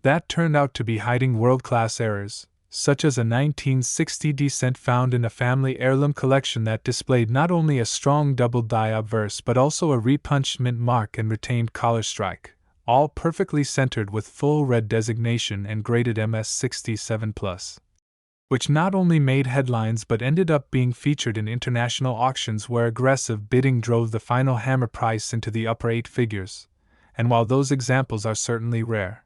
that turned out to be hiding world-class errors, such as a 1960 cent found in a family heirloom collection that displayed not only a strong double die obverse but also a repunched mint mark and retained collar strike, all perfectly centered with full red designation and graded MS67+, which not only made headlines but ended up being featured in international auctions where aggressive bidding drove the final hammer price into the upper eight figures. And while those examples are certainly rare,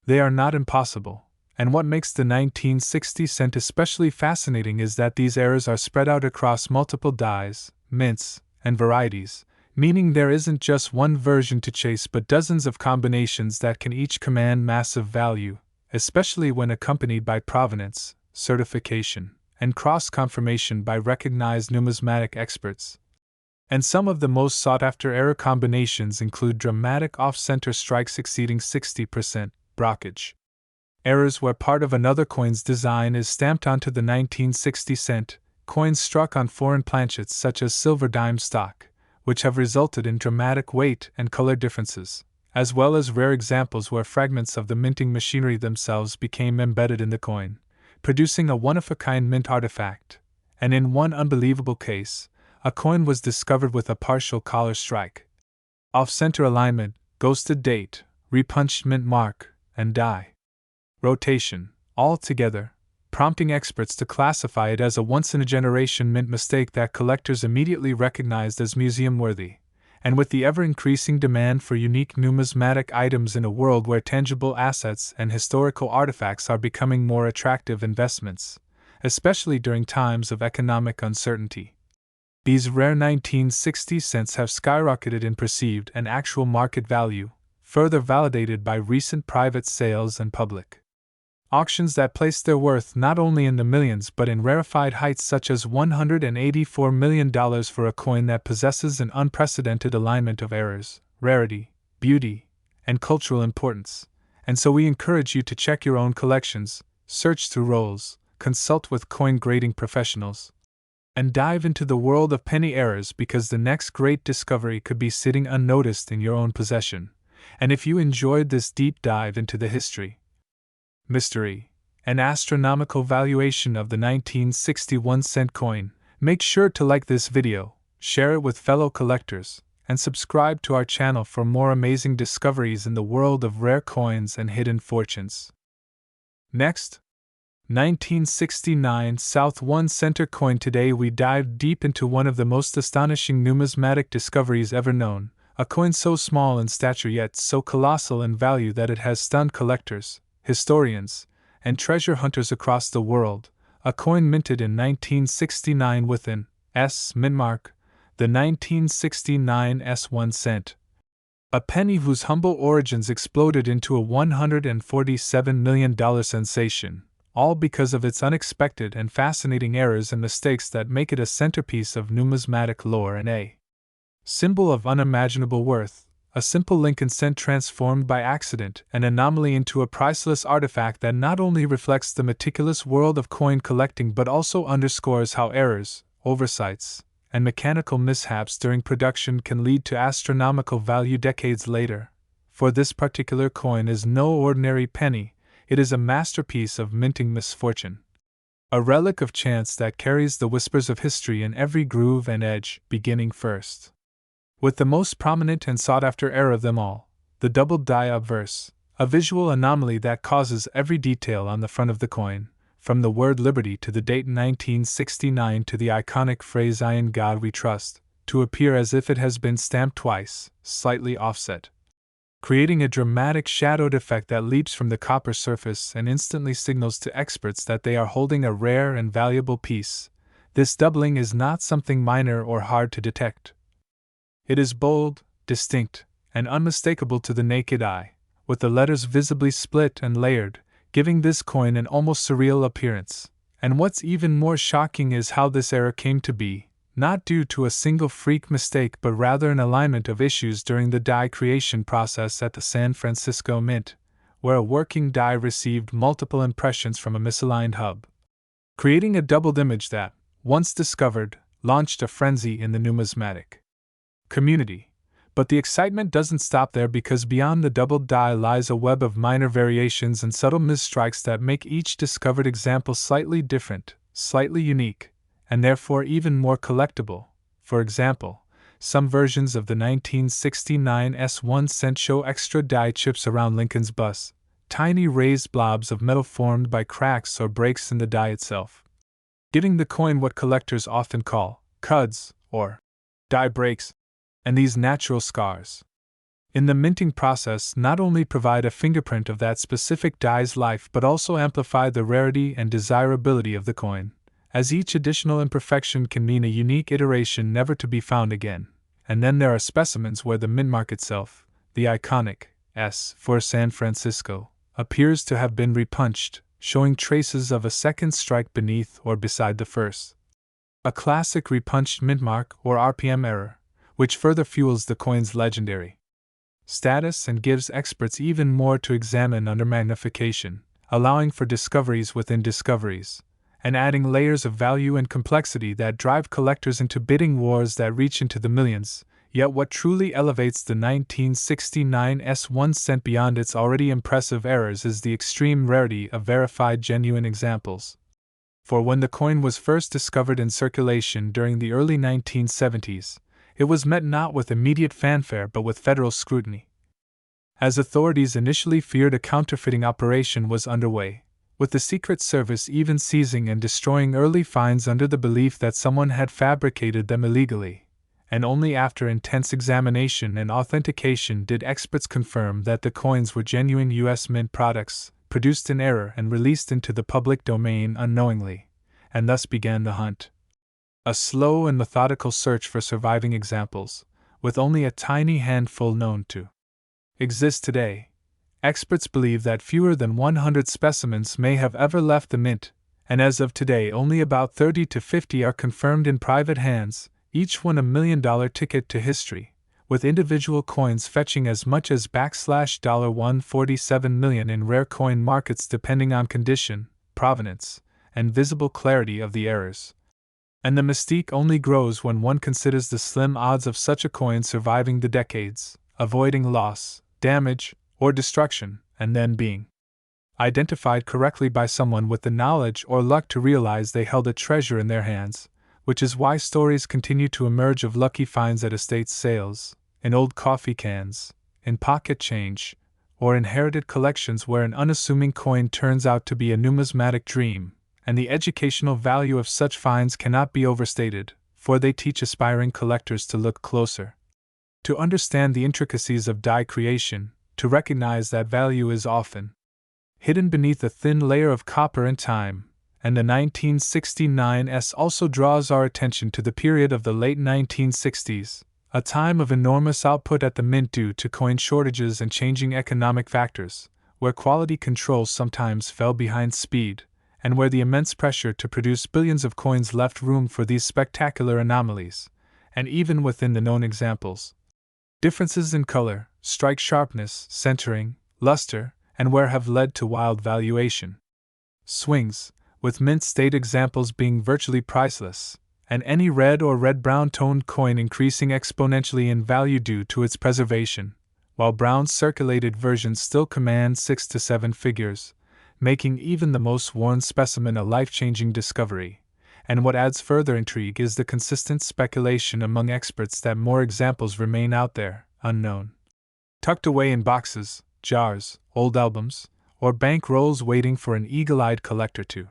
they are not impossible. And what makes the 1960 cent especially fascinating is that these errors are spread out across multiple dies, mints, and varieties, meaning there isn't just one version to chase but dozens of combinations that can each command massive value, especially when accompanied by provenance, certification, and cross-confirmation by recognized numismatic experts. And some of the most sought-after error combinations include dramatic off-center strikes exceeding 60% blockage, errors where part of another coin's design is stamped onto the 1960 cent, coins struck on foreign planchets such as silver dime stock, which have resulted in dramatic weight and color differences, as well as rare examples where fragments of the minting machinery themselves became embedded in the coin, producing a one-of-a-kind mint artifact, and in one unbelievable case, a coin was discovered with a partial collar strike, off-center alignment, ghosted date, repunched mint mark, and die rotation, all together, prompting experts to classify it as a once-in-a-generation mint mistake that collectors immediately recognized as museum-worthy. And with the ever-increasing demand for unique numismatic items in a world where tangible assets and historical artifacts are becoming more attractive investments, especially during times of economic uncertainty, these rare 1960 cents have skyrocketed in perceived and actual market value, further validated by recent private sales and public auctions that place their worth not only in the millions but in rarefied heights such as $184 million for a coin that possesses an unprecedented alignment of errors, rarity, beauty, and cultural importance. And so we encourage you to check your own collections, search through rolls, consult with coin grading professionals, and dive into the world of penny errors, because the next great discovery could be sitting unnoticed in your own possession. And if you enjoyed this deep dive into the history, mystery, and astronomical valuation of the 1961 cent coin, make sure to like this video, share it with fellow collectors, and subscribe to our channel for more amazing discoveries in the world of rare coins and hidden fortunes. Next, 1969 South 1 center coin. Today we dive deep into one of the most astonishing numismatic discoveries ever known, a coin so small in stature yet so colossal in value that it has stunned collectors, historians, and treasure hunters across the world. A coin minted in 1969 with an S mint mark, the 1969 S1 cent. A penny whose humble origins exploded into a $147 million sensation, all because of its unexpected and fascinating errors and mistakes that make it a centerpiece of numismatic lore and a symbol of unimaginable worth. A simple Lincoln cent transformed by accident, an anomaly into a priceless artifact that not only reflects the meticulous world of coin collecting but also underscores how errors, oversights, and mechanical mishaps during production can lead to astronomical value decades later. For this particular coin is no ordinary penny, it is a masterpiece of minting misfortune. A relic of chance that carries the whispers of history in every groove and edge, beginning first with the most prominent and sought-after error of them all, the double die obverse, a visual anomaly that causes every detail on the front of the coin, from the word liberty to the date 1969 to the iconic phrase "In God We Trust," to appear as if it has been stamped twice, slightly offset, creating a dramatic shadowed effect that leaps from the copper surface and instantly signals to experts that they are holding a rare and valuable piece. This doubling is not something minor or hard to detect. It is bold, distinct, and unmistakable to the naked eye, with the letters visibly split and layered, giving this coin an almost surreal appearance. And what's even more shocking is how this error came to be, not due to a single freak mistake but rather an alignment of issues during the die creation process at the San Francisco Mint, where a working die received multiple impressions from a misaligned hub, creating a doubled image that, once discovered, launched a frenzy in the numismatic community. But the excitement doesn't stop there, because beyond the doubled die lies a web of minor variations and subtle misstrikes that make each discovered example slightly different, slightly unique, and therefore even more collectible. For example, some versions of the 1969 S1 cent show extra die chips around Lincoln's bust, tiny raised blobs of metal formed by cracks or breaks in the die itself, giving the coin what collectors often call cuds or die breaks. And these natural scars in the minting process not only provide a fingerprint of that specific die's life but also amplify the rarity and desirability of the coin, as each additional imperfection can mean a unique iteration never to be found again. And then there are specimens where the mint mark itself, the iconic S for San Francisco, appears to have been repunched, showing traces of a second strike beneath or beside the first. A classic repunched mint mark or RPM error, which further fuels the coin's legendary status and gives experts even more to examine under magnification, allowing for discoveries within discoveries, and adding layers of value and complexity that drive collectors into bidding wars that reach into the millions. Yet what truly elevates the 1969's 1 cent beyond its already impressive errors is the extreme rarity of verified genuine examples. For when the coin was first discovered in circulation during the early 1970s, it was met not with immediate fanfare but with federal scrutiny. As authorities initially feared a counterfeiting operation was underway, with the Secret Service even seizing and destroying early finds under the belief that someone had fabricated them illegally, and only after intense examination and authentication did experts confirm that the coins were genuine U.S. Mint products, produced in error and released into the public domain unknowingly, and thus began the hunt. A slow and methodical search for surviving examples, with only a tiny handful known to exist today. Experts believe that fewer than 100 specimens may have ever left the mint, and as of today only about 30 to 50 are confirmed in private hands, each one $1 million ticket to history, with individual coins fetching as much as $147 million in rare coin markets depending on condition, provenance, and visible clarity of the errors. And the mystique only grows when one considers the slim odds of such a coin surviving the decades, avoiding loss, damage, or destruction, and then being identified correctly by someone with the knowledge or luck to realize they held a treasure in their hands, which is why stories continue to emerge of lucky finds at estate sales, in old coffee cans, in pocket change, or inherited collections where an unassuming coin turns out to be a numismatic dream, and the educational value of such finds cannot be overstated, for they teach aspiring collectors to look closer, to understand the intricacies of die creation, to recognize that value is often hidden beneath a thin layer of copper and time. And the 1969's also draws our attention to the period of the late 1960s, a time of enormous output at the mint due to coin shortages and changing economic factors, where quality control sometimes fell behind speed, and where the immense pressure to produce billions of coins left room for these spectacular anomalies, and even within the known examples, differences in color, strike sharpness, centering, luster, and wear have led to wild valuation swings, with mint state examples being virtually priceless, and any red or red-brown toned coin increasing exponentially in value due to its preservation, while brown circulated versions still command 6 to 7 figures, making even the most worn specimen a life-changing discovery. And what adds further intrigue is the consistent speculation among experts that more examples remain out there, unknown, tucked away in boxes, jars, old albums, or bank rolls waiting for an eagle-eyed collector to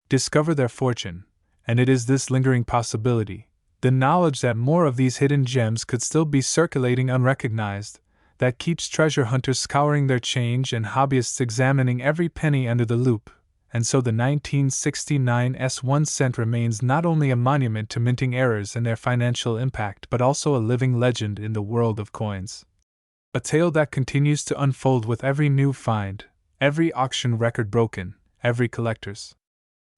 discover their fortune. And it is this lingering possibility, the knowledge that more of these hidden gems could still be circulating unrecognized, that keeps treasure hunters scouring their change and hobbyists examining every penny under the loupe. And so the 1969's 1 cent remains not only a monument to minting errors and their financial impact but also a living legend in the world of coins. A tale that continues to unfold with every new find, every auction record broken, every collector's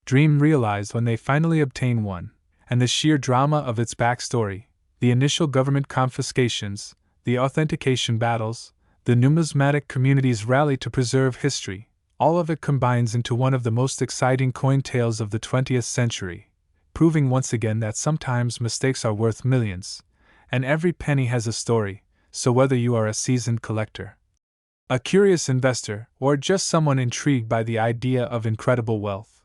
dream realized when they finally obtain one, and the sheer drama of its backstory, the initial government confiscations, the authentication battles, the numismatic community's rally to preserve history, all of it combines into one of the most exciting coin tales of the 20th century, proving once again that sometimes mistakes are worth millions, and every penny has a story. So whether you are a seasoned collector, a curious investor, or just someone intrigued by the idea of incredible wealth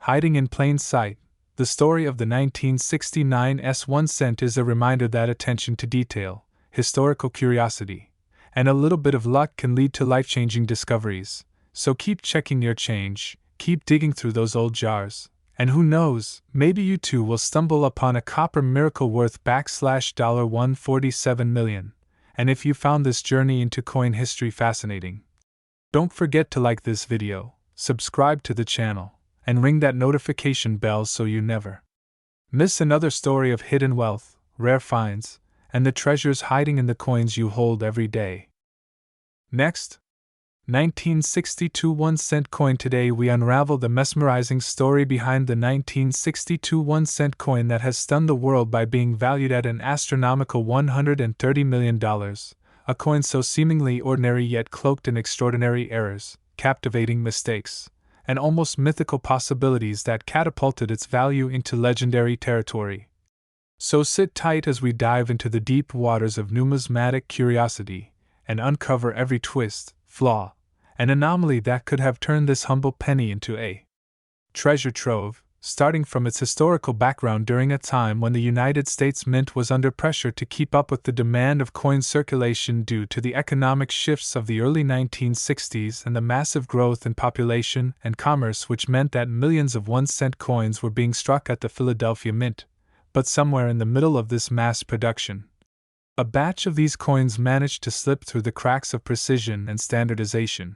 hiding in plain sight, the story of the 1969's 1 cent is a reminder that attention to detail, historical curiosity, and a little bit of luck can lead to life-changing discoveries. So keep checking your change, keep digging through those old jars, and who knows, maybe you too will stumble upon a copper miracle worth $147 million. And if you found this journey into coin history fascinating, don't forget to like this video, subscribe to the channel, and ring that notification bell so you never miss another story of hidden wealth, rare finds, and the treasures hiding in the coins you hold every day. Next, 1962 1 cent coin. Today we unravel the mesmerizing story behind the 1962 1 cent coin that has stunned the world by being valued at an astronomical $130 million, a coin so seemingly ordinary yet cloaked in extraordinary errors, captivating mistakes, and almost mythical possibilities that catapulted its value into legendary territory. So sit tight as we dive into the deep waters of numismatic curiosity and uncover every twist, flaw, and anomaly that could have turned this humble penny into a treasure trove, starting from its historical background during a time when the United States Mint was under pressure to keep up with the demand of coin circulation due to the economic shifts of the early 1960s and the massive growth in population and commerce, which meant that millions of 1-cent coins were being struck at the Philadelphia Mint. But somewhere in the middle of this mass production, a batch of these coins managed to slip through the cracks of precision and standardization,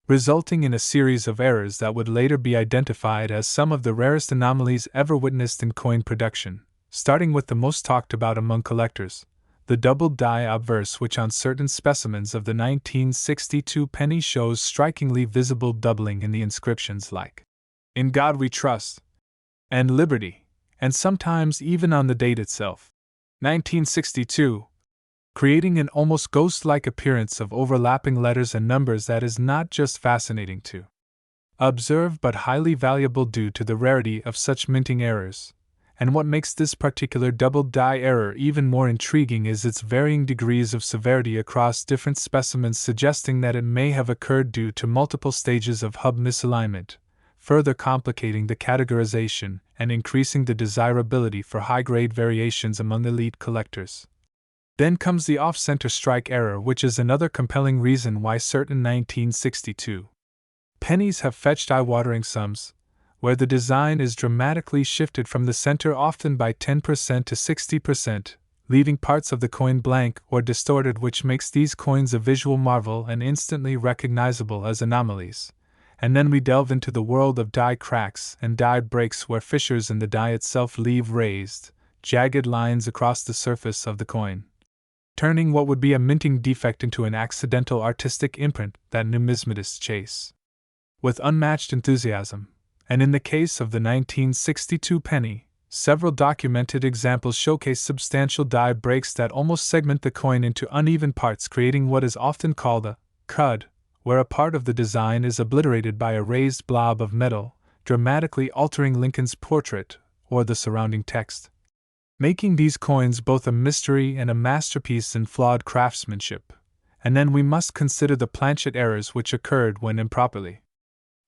resulting in a series of errors that would later be identified as some of the rarest anomalies ever witnessed in coin production, starting with the most talked about among collectors, the doubled die obverse, which on certain specimens of the 1962 penny shows strikingly visible doubling in the inscriptions like, "In God We Trust," and "Liberty," and sometimes even on the date itself, 1962, creating an almost ghost-like appearance of overlapping letters and numbers that is not just fascinating to observe but highly valuable due to the rarity of such minting errors. And what makes this particular double die error even more intriguing is its varying degrees of severity across different specimens, suggesting that it may have occurred due to multiple stages of hub misalignment, further complicating the categorization and increasing the desirability for high-grade variations among elite collectors. Then comes the off-center strike error, which is another compelling reason why certain 1962 pennies have fetched eye-watering sums, where the design is dramatically shifted from the center, often by 10% to 60%, leaving parts of the coin blank or distorted, which makes these coins a visual marvel and instantly recognizable as anomalies. And then we delve into the world of die cracks and die breaks, where fissures in the die itself leave raised, jagged lines across the surface of the coin, turning what would be a minting defect into an accidental artistic imprint that numismatists chase with unmatched enthusiasm. And in the case of the 1962 penny, several documented examples showcase substantial die breaks that almost segment the coin into uneven parts, creating what is often called a cud, where a part of the design is obliterated by a raised blob of metal, dramatically altering Lincoln's portrait or the surrounding text, making these coins both a mystery and a masterpiece in flawed craftsmanship. And then we must consider the planchet errors which occurred when improperly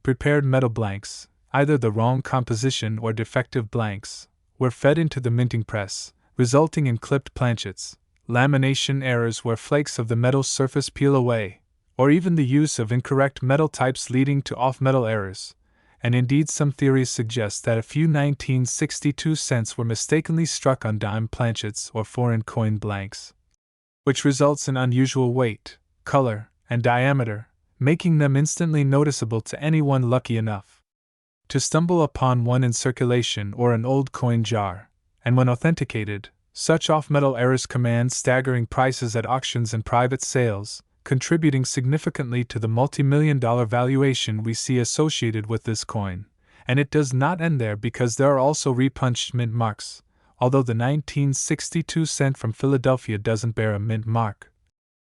prepared metal blanks, either the wrong composition or defective blanks, were fed into the minting press, resulting in clipped planchets, lamination errors where flakes of the metal surface peel away, or even the use of incorrect metal types leading to off-metal errors. And indeed, some theories suggest that a few 1962 cents were mistakenly struck on dime planchets or foreign coin blanks, which results in unusual weight, color, and diameter, making them instantly noticeable to anyone lucky enough to stumble upon one in circulation or an old coin jar. And when authenticated, such off-metal errors command staggering prices at auctions and private sales, contributing significantly to the multi-million-dollar valuation we see associated with this coin. And it does not end there, because there are also repunched mint marks, although the 1962 cent from Philadelphia doesn't bear a mint mark.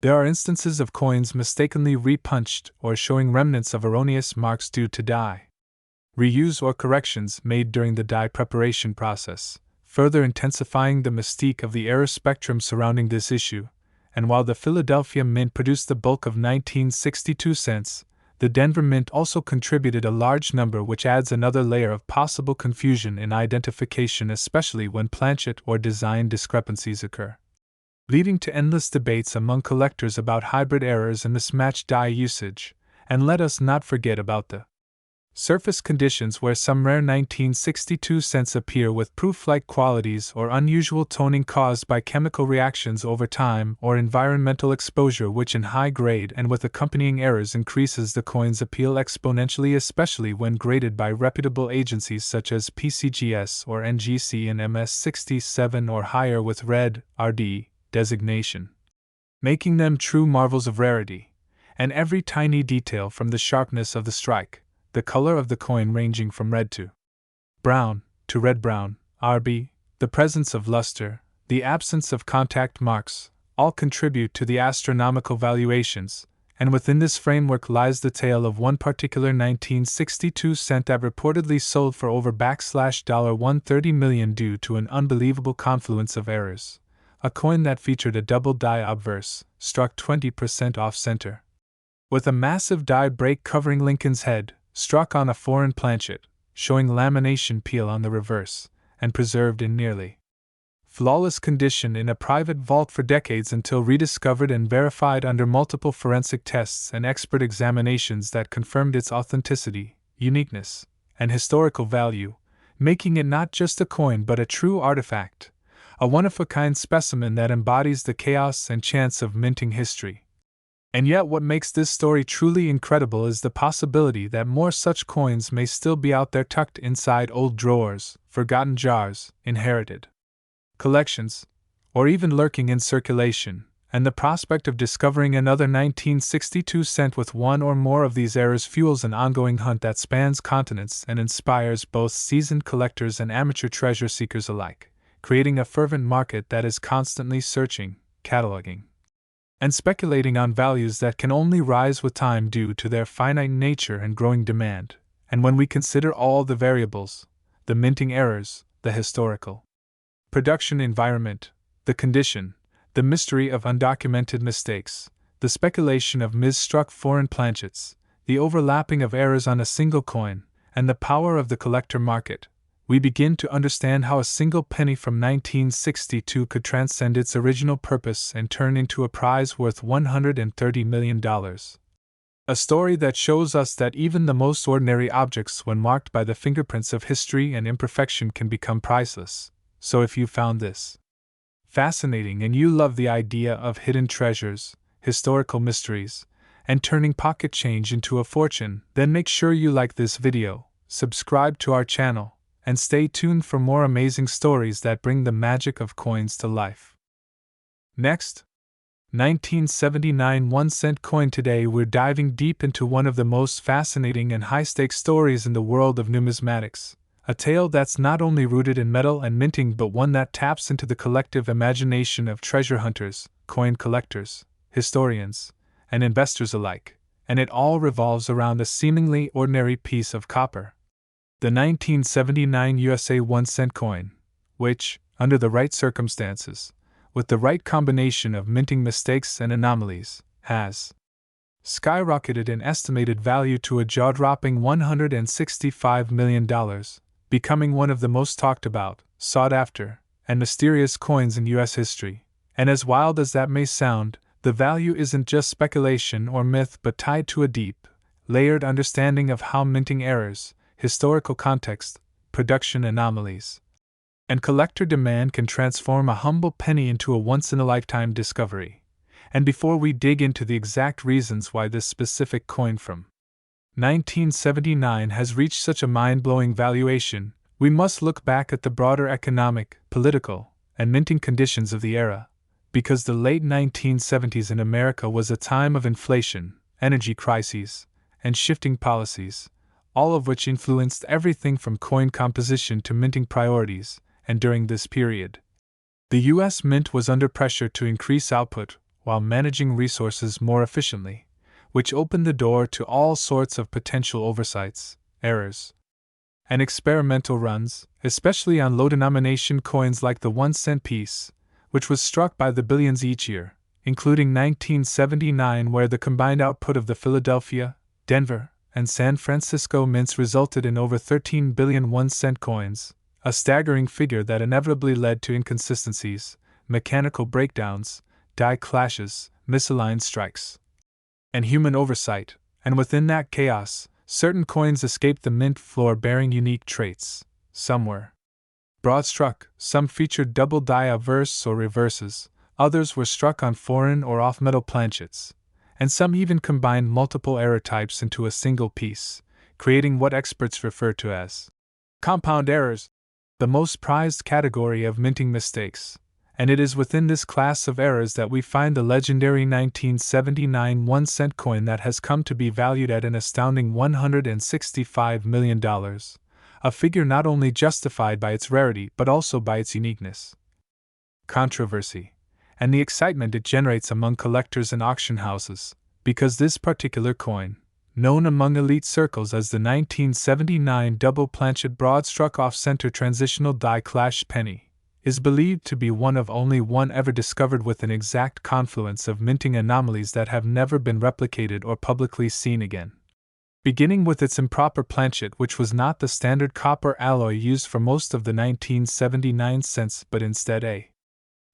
There are instances of coins mistakenly repunched or showing remnants of erroneous marks due to die reuse or corrections made during the die preparation process, further intensifying the mystique of the error spectrum surrounding this issue. And while the Philadelphia Mint produced the bulk of 1962 cents, the Denver Mint also contributed a large number, which adds another layer of possible confusion in identification, especially when planchet or design discrepancies occur, leading to endless debates among collectors about hybrid errors and mismatched die usage. And let us not forget about the surface conditions, where some rare 1962 cents appear with proof-like qualities or unusual toning caused by chemical reactions over time or environmental exposure, which in high grade and with accompanying errors increases the coin's appeal exponentially, especially when graded by reputable agencies such as PCGS or NGC and MS67 or higher with red RD designation, making them true marvels of rarity. And every tiny detail, from the sharpness of the strike, the color of the coin ranging from red to brown to red-brown, RB, the presence of luster, the absence of contact marks, all contribute to the astronomical valuations. And within this framework lies the tale of one particular 1962 cent that reportedly sold for over $130 million due to an unbelievable confluence of errors. A coin that featured a double die obverse, struck 20% off center, with a massive die break covering Lincoln's head, struck on a foreign planchet, showing lamination peel on the reverse, and preserved in nearly flawless condition in a private vault for decades until rediscovered and verified under multiple forensic tests and expert examinations that confirmed its authenticity, uniqueness, and historical value, making it not just a coin but a true artifact, a one-of-a-kind specimen that embodies the chaos and chance of minting history. And yet what makes this story truly incredible is the possibility that more such coins may still be out there tucked inside old drawers, forgotten jars, inherited collections, or even lurking in circulation, and the prospect of discovering another 1962 cent with one or more of these errors fuels an ongoing hunt that spans continents and inspires both seasoned collectors and amateur treasure seekers alike, creating a fervent market that is constantly searching, cataloging, and speculating on values that can only rise with time due to their finite nature and growing demand. And when we consider all the variables, the minting errors, the historical production environment, the condition, the mystery of undocumented mistakes, the speculation of mis-struck foreign planchets, the overlapping of errors on a single coin, and the power of the collector market, we begin to understand how a single penny from 1962 could transcend its original purpose and turn into a prize worth $130 million. A story that shows us that even the most ordinary objects, when marked by the fingerprints of history and imperfection, can become priceless. So if you found this fascinating and you love the idea of hidden treasures, historical mysteries, and turning pocket change into a fortune, then make sure you like this video, subscribe to our channel, and stay tuned for more amazing stories that bring the magic of coins to life. Next, 1979 1-cent coin. Today we're diving deep into one of the most fascinating and high-stakes stories in the world of numismatics. A tale that's not only rooted in metal and minting but one that taps into the collective imagination of treasure hunters, coin collectors, historians, and investors alike, and it all revolves around a seemingly ordinary piece of copper. The 1979 USA 1-cent coin, which, under the right circumstances, with the right combination of minting mistakes and anomalies, has skyrocketed in estimated value to a jaw-dropping $165 million. Becoming one of the most talked about, sought after, and mysterious coins in U.S. history. And as wild as that may sound, the value isn't just speculation or myth but tied to a deep, layered understanding of how minting errors, historical context, production anomalies, and collector demand can transform a humble penny into a once-in-a-lifetime discovery. And before we dig into the exact reasons why this specific coin from 1979 has reached such a mind-blowing valuation, we must look back at the broader economic, political, and minting conditions of the era, because the late 1970s in America was a time of inflation, energy crises, and shifting policies, all of which influenced everything from coin composition to minting priorities, and during this period, the U.S. Mint was under pressure to increase output while managing resources more efficiently, which opened the door to all sorts of potential oversights, errors, and experimental runs, especially on low-denomination coins like the 1-cent piece, which was struck by the billions each year, including 1979, where the combined output of the Philadelphia, Denver, and San Francisco mints resulted in over 13 billion 1-cent coins, a staggering figure that inevitably led to inconsistencies, mechanical breakdowns, die clashes, misaligned strikes, and human oversight, and within that chaos, certain coins escaped the mint floor bearing unique traits. Some were broad-struck, some featured double die obverse or reverses, others were struck on foreign or off-metal planchets, and some even combined multiple error types into a single piece, creating what experts refer to as compound errors, the most prized category of minting mistakes. And it is within this class of errors that we find the legendary 1979 1-cent coin that has come to be valued at an astounding $165 million, a figure not only justified by its rarity but also by its uniqueness, controversy, and the excitement it generates among collectors and auction houses. because this particular coin, known among elite circles as the 1979 double planchet broad-struck off-center transitional die-clash penny, is believed to be one of only one ever discovered with an exact confluence of minting anomalies that have never been replicated or publicly seen again. Beginning with its improper planchet, which was not the standard copper alloy used for most of the 1979 cents but instead a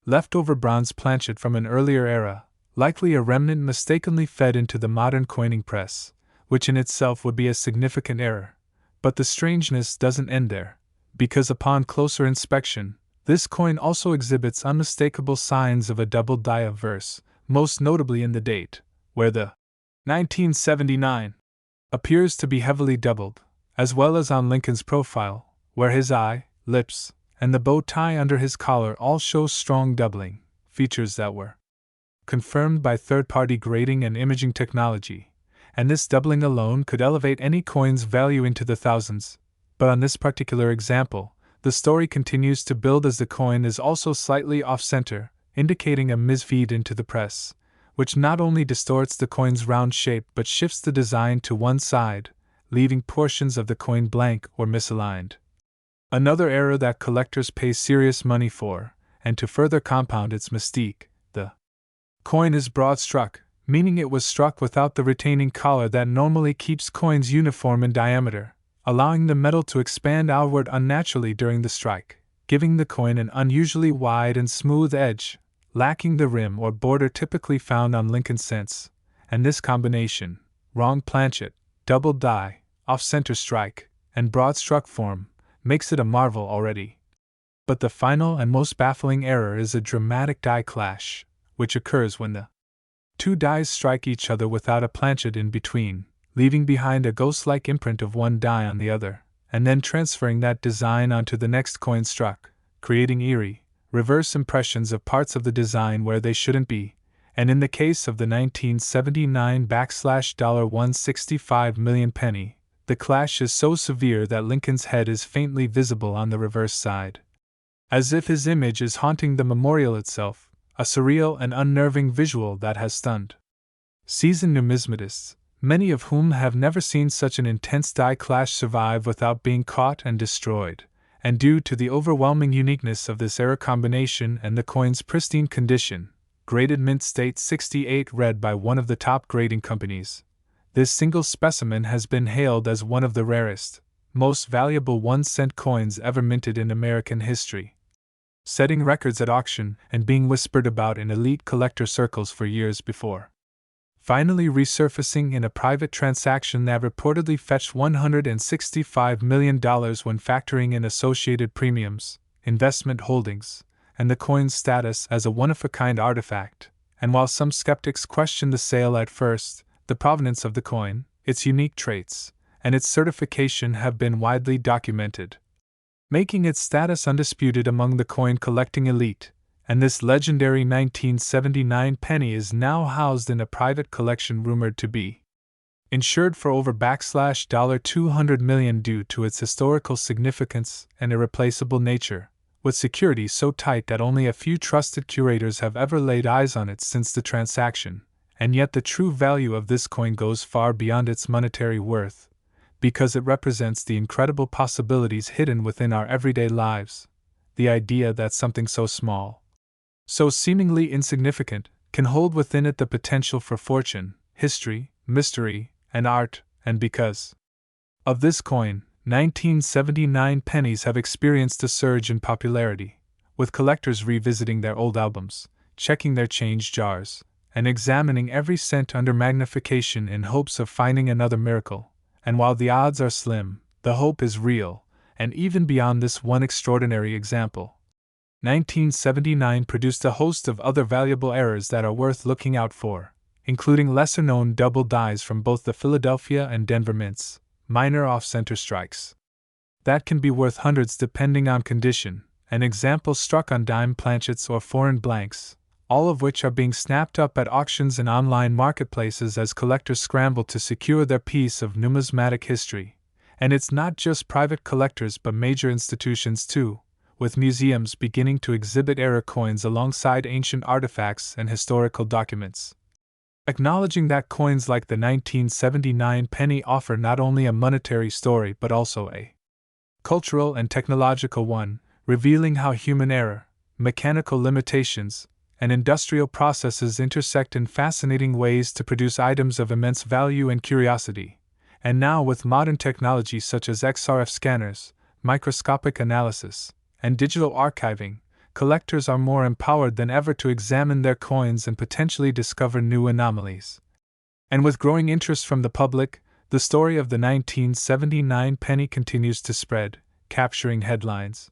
leftover bronze planchet from an earlier era, likely a remnant mistakenly fed into the modern coining press, which in itself would be a significant error. But the strangeness doesn't end there, because upon closer inspection, this coin also exhibits unmistakable signs of a double die of verse, most notably in the date, where the 1979 appears to be heavily doubled, as well as on Lincoln's profile, where his eye, lips, and the bow tie under his collar all show strong doubling, features that were confirmed by third-party grading and imaging technology, and this doubling alone could elevate any coin's value into the thousands. But on this particular example, the story continues to build as the coin is also slightly off-center, indicating a misfeed into the press, which not only distorts the coin's round shape but shifts the design to one side, leaving portions of the coin blank or misaligned. Another error that collectors pay serious money for, and to further compound its mystique, the coin is broad-struck, meaning it was struck without the retaining collar that normally keeps coins uniform in diameter, allowing the metal to expand outward unnaturally during the strike, giving the coin an unusually wide and smooth edge, lacking the rim or border typically found on Lincoln cents, and this combination, wrong planchet, double die, off-center strike, and broad-struck form, makes it a marvel already. But the final and most baffling error is a dramatic die clash, which occurs when the two dies strike each other without a planchet in between, leaving behind a ghost-like imprint of one die on the other, and then transferring that design onto the next coin struck, creating eerie, reverse impressions of parts of the design where they shouldn't be, and in the case of the 1979 $165 million penny, the clash is so severe that Lincoln's head is faintly visible on the reverse side. As if his image is haunting the memorial itself, a surreal and unnerving visual that has stunned seasoned numismatists, many of whom have never seen such an intense die clash survive without being caught and destroyed. And due to the overwhelming uniqueness of this error combination and the coin's pristine condition, graded mint state 68 read by one of the top grading companies, this single specimen has been hailed as one of the rarest, most valuable 1-cent coins ever minted in American history, setting records at auction and being whispered about in elite collector circles for years before finally resurfacing in a private transaction that reportedly fetched $165 million when factoring in associated premiums, investment holdings, and the coin's status as a one-of-a-kind artifact. And while some skeptics questioned the sale at first, the provenance of the coin, its unique traits, and its certification have been widely documented, making its status undisputed among the coin collecting elite. And this legendary 1979 penny is now housed in a private collection rumored to be insured for over $200 million due to its historical significance and irreplaceable nature, with security so tight that only a few trusted curators have ever laid eyes on it since the transaction. And yet the true value of this coin goes far beyond its monetary worth, because it represents the incredible possibilities hidden within our everyday lives. The idea that something so small, so seemingly insignificant, can hold within it the potential for fortune, history, mystery, and art, and because of this coin, 1979 pennies have experienced a surge in popularity, with collectors revisiting their old albums, checking their change jars, and examining every cent under magnification in hopes of finding another miracle. And while the odds are slim, the hope is real, and even beyond this one extraordinary example, 1979 produced a host of other valuable errors that are worth looking out for, including lesser-known double dies from both the Philadelphia and Denver mints, minor off-center strikes that can be worth hundreds depending on condition, and examples struck on dime planchets or foreign blanks, all of which are being snapped up at auctions and online marketplaces as collectors scramble to secure their piece of numismatic history. And it's not just private collectors but major institutions too, with museums beginning to exhibit error coins alongside ancient artifacts and historical documents. acknowledging that coins like the 1979 penny offer not only a monetary story but also a cultural and technological one, revealing how human error, mechanical limitations, and industrial processes intersect in fascinating ways to produce items of immense value and curiosity. And now, with modern technology such as XRF scanners, microscopic analysis, and digital archiving, collectors are more empowered than ever to examine their coins and potentially discover new anomalies. And with growing interest from the public, the story of the 1979 penny continues to spread, capturing headlines,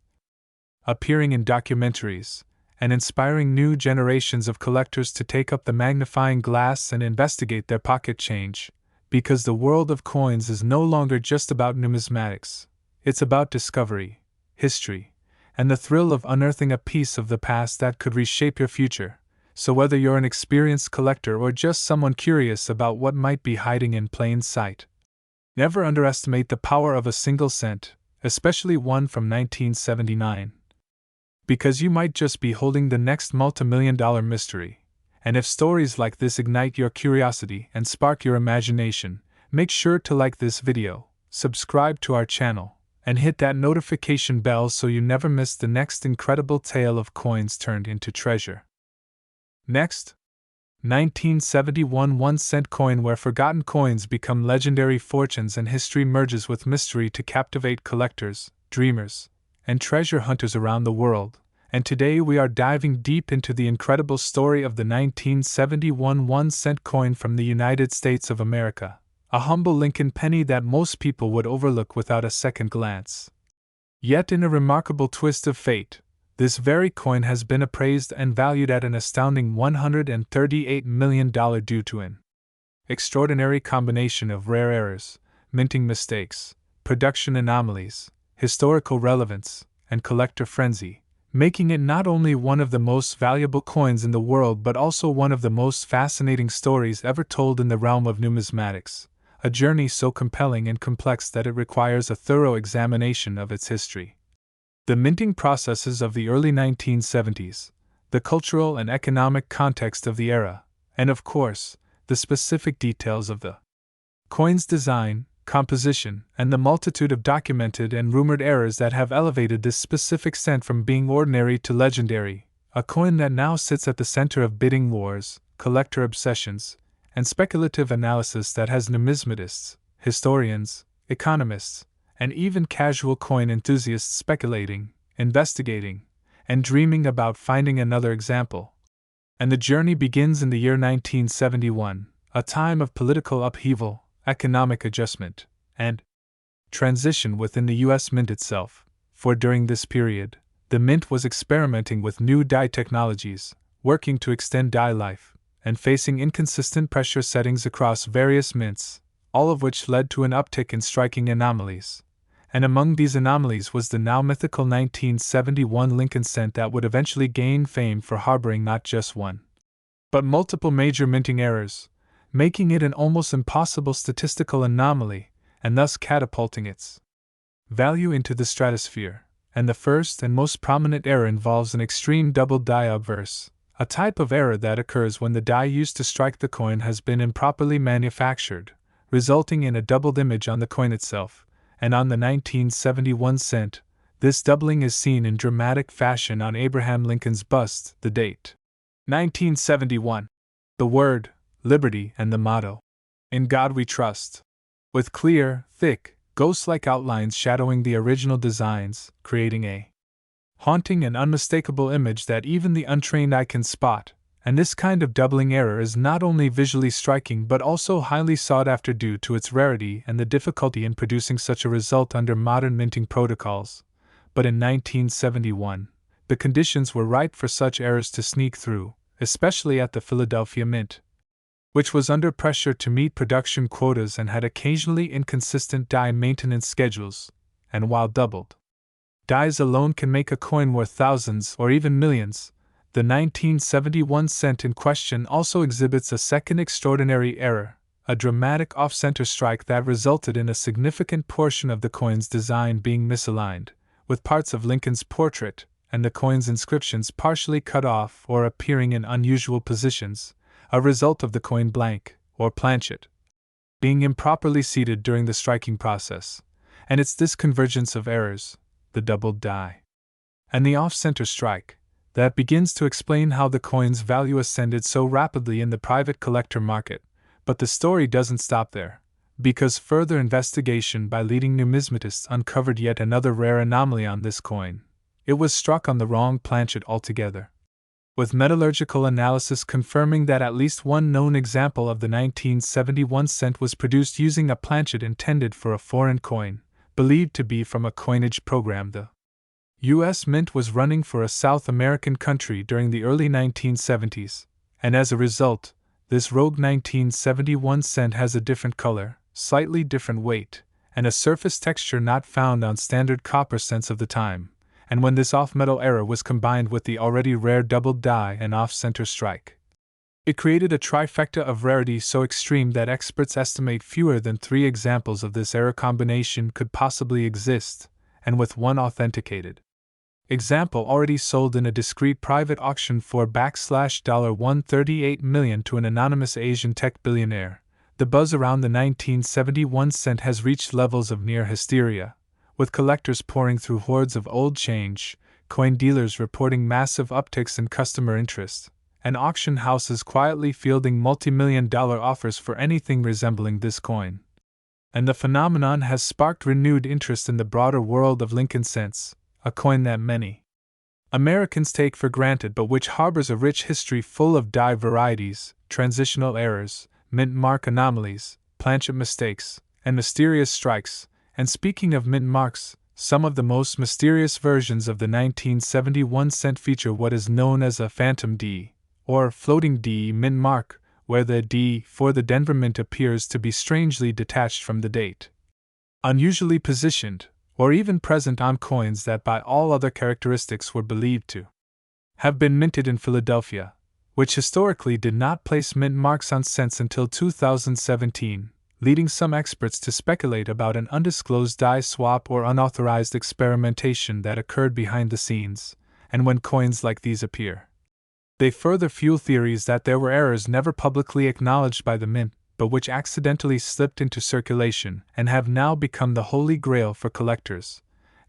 appearing in documentaries, and inspiring new generations of collectors to take up the magnifying glass and investigate their pocket change, because the world of coins is no longer just about numismatics. It's about discovery, history, and the thrill of unearthing a piece of the past that could reshape your future. So whether you're an experienced collector or just someone curious about what might be hiding in plain sight, never underestimate the power of a single cent, especially one from 1979. Because you might just be holding the next multimillion-dollar mystery. And if stories like this ignite your curiosity and spark your imagination, make sure to like this video, subscribe to our channel, and hit that notification bell so you never miss the next incredible tale of coins turned into treasure. Next, 1971 1-cent coin, where forgotten coins become legendary fortunes and history merges with mystery to captivate collectors, dreamers, and treasure hunters around the world. And today we are diving deep into the incredible story of the 1971 1-cent coin from the United States of America, a humble Lincoln penny that most people would overlook without a second glance. Yet in a remarkable twist of fate, this very coin has been appraised and valued at an astounding $138 million due to an extraordinary combination of rare errors, minting mistakes, production anomalies, historical relevance, and collector frenzy, making it not only one of the most valuable coins in the world but also one of the most fascinating stories ever told in the realm of numismatics, a journey so compelling and complex that it requires a thorough examination of its history. The minting processes of the early 1970s, the cultural and economic context of the era, and of course, the specific details of the coin's design, composition, and the multitude of documented and rumored errors that have elevated this specific cent from being ordinary to legendary, a coin that now sits at the center of bidding wars, collector obsessions, and speculative analysis that has numismatists, historians, economists, and even casual coin enthusiasts speculating, investigating, and dreaming about finding another example. And the journey begins in the year 1971, a time of political upheaval, economic adjustment, and transition within the U.S. Mint itself, for during this period, the Mint was experimenting with new die technologies, working to extend die life, and facing inconsistent pressure settings across various mints, all of which led to an uptick in striking anomalies. And among these anomalies was the now mythical 1971 Lincoln cent that would eventually gain fame for harboring not just one, but multiple major minting errors, making it an almost impossible statistical anomaly, and thus catapulting its value into the stratosphere. And the first and most prominent error involves an extreme double die obverse, a type of error that occurs when the die used to strike the coin has been improperly manufactured, resulting in a doubled image on the coin itself. And on the 1971 cent, this doubling is seen in dramatic fashion on Abraham Lincoln's bust, the date 1971, the word, liberty, and the motto, "In God We Trust," with clear, thick, ghost-like outlines shadowing the original designs, creating a haunting and unmistakable image that even the untrained eye can spot. And this kind of doubling error is not only visually striking but also highly sought after due to its rarity and the difficulty in producing such a result under modern minting protocols. But in 1971, the conditions were ripe for such errors to sneak through, especially at the Philadelphia Mint, which was under pressure to meet production quotas and had occasionally inconsistent die maintenance schedules. And while doubled dies alone can make a coin worth thousands or even millions, the 1971 cent in question also exhibits a second extraordinary error, a dramatic off-center strike that resulted in a significant portion of the coin's design being misaligned, with parts of Lincoln's portrait and the coin's inscriptions partially cut off or appearing in unusual positions, a result of the coin blank, or planchet, being improperly seated during the striking process, and it's this convergence of errors, the doubled die, and the off-center strike, that begins to explain how the coin's value ascended so rapidly in the private collector market. But the story doesn't stop there, because further investigation by leading numismatists uncovered yet another rare anomaly on this coin. It was struck on the wrong planchet altogether, with metallurgical analysis confirming that at least one known example of the 1971 cent was produced using a planchet intended for a foreign coin, believed to be from a coinage program the U.S. Mint was running for a South American country during the early 1970s, and as a result, this rogue 1971 cent has a different color, slightly different weight, and a surface texture not found on standard copper cents of the time. And when this off-metal error was combined with the already rare doubled die and off-center strike, it created a trifecta of rarity so extreme that experts estimate fewer than 3 examples of this error combination could possibly exist, and with one authenticated example already sold in a discreet private auction for $138 million to an anonymous Asian tech billionaire, the buzz around the 1971 cent has reached levels of near hysteria, with collectors pouring through hordes of old change, coin dealers reporting massive upticks in customer interest, and auction houses quietly fielding multi-million-dollar offers for anything resembling this coin. And the phenomenon has sparked renewed interest in the broader world of Lincoln cents, a coin that many Americans take for granted but which harbors a rich history full of die varieties, transitional errors, mint mark anomalies, planchet mistakes, and mysterious strikes. And speaking of mint marks, some of the most mysterious versions of the 1971 cent feature what is known as a phantom D, or floating D mint mark, where the D for the Denver Mint appears to be strangely detached from the date, unusually positioned, or even present on coins that by all other characteristics were believed to have been minted in Philadelphia, which historically did not place mint marks on cents until 2017, leading some experts to speculate about an undisclosed die swap or unauthorized experimentation that occurred behind the scenes. And when coins like these appear, they further fuel theories that there were errors never publicly acknowledged by the mint, but which accidentally slipped into circulation and have now become the holy grail for collectors.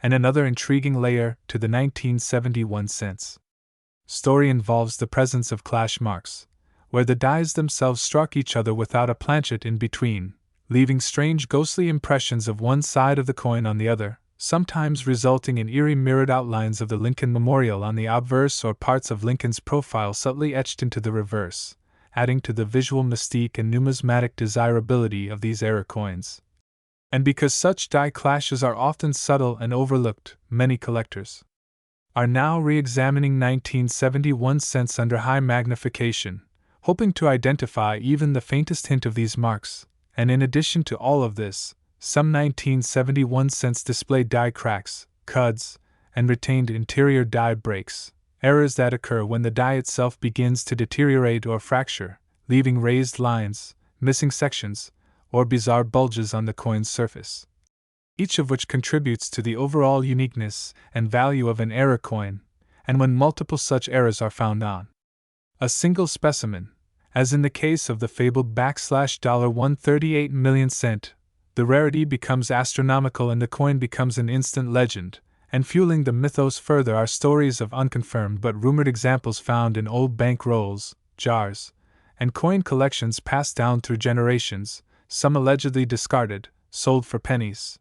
And another intriguing layer to the 1971 cents story involves the presence of clash marks, where the dies themselves struck each other without a planchet in between, leaving strange ghostly impressions of one side of the coin on the other, sometimes resulting in eerie mirrored outlines of the Lincoln Memorial on the obverse or parts of Lincoln's profile subtly etched into the reverse, adding to the visual mystique and numismatic desirability of these error coins. And because such die clashes are often subtle and overlooked, many collectors are now re-examining 1971 cents under high magnification, hoping to identify even the faintest hint of these marks. And in addition to all of this, some 1971 cents display die cracks, cuds, and retained interior die breaks, errors that occur when the die itself begins to deteriorate or fracture, leaving raised lines, missing sections, or bizarre bulges on the coin's surface, each of which contributes to the overall uniqueness and value of an error coin. And when multiple such errors are found on a single specimen, as in the case of the fabled $138 million cent, the rarity becomes astronomical and the coin becomes an instant legend. And fueling the mythos further are stories of unconfirmed but rumored examples found in old bank rolls, jars, and coin collections passed down through generations, some allegedly discarded, sold for pennies,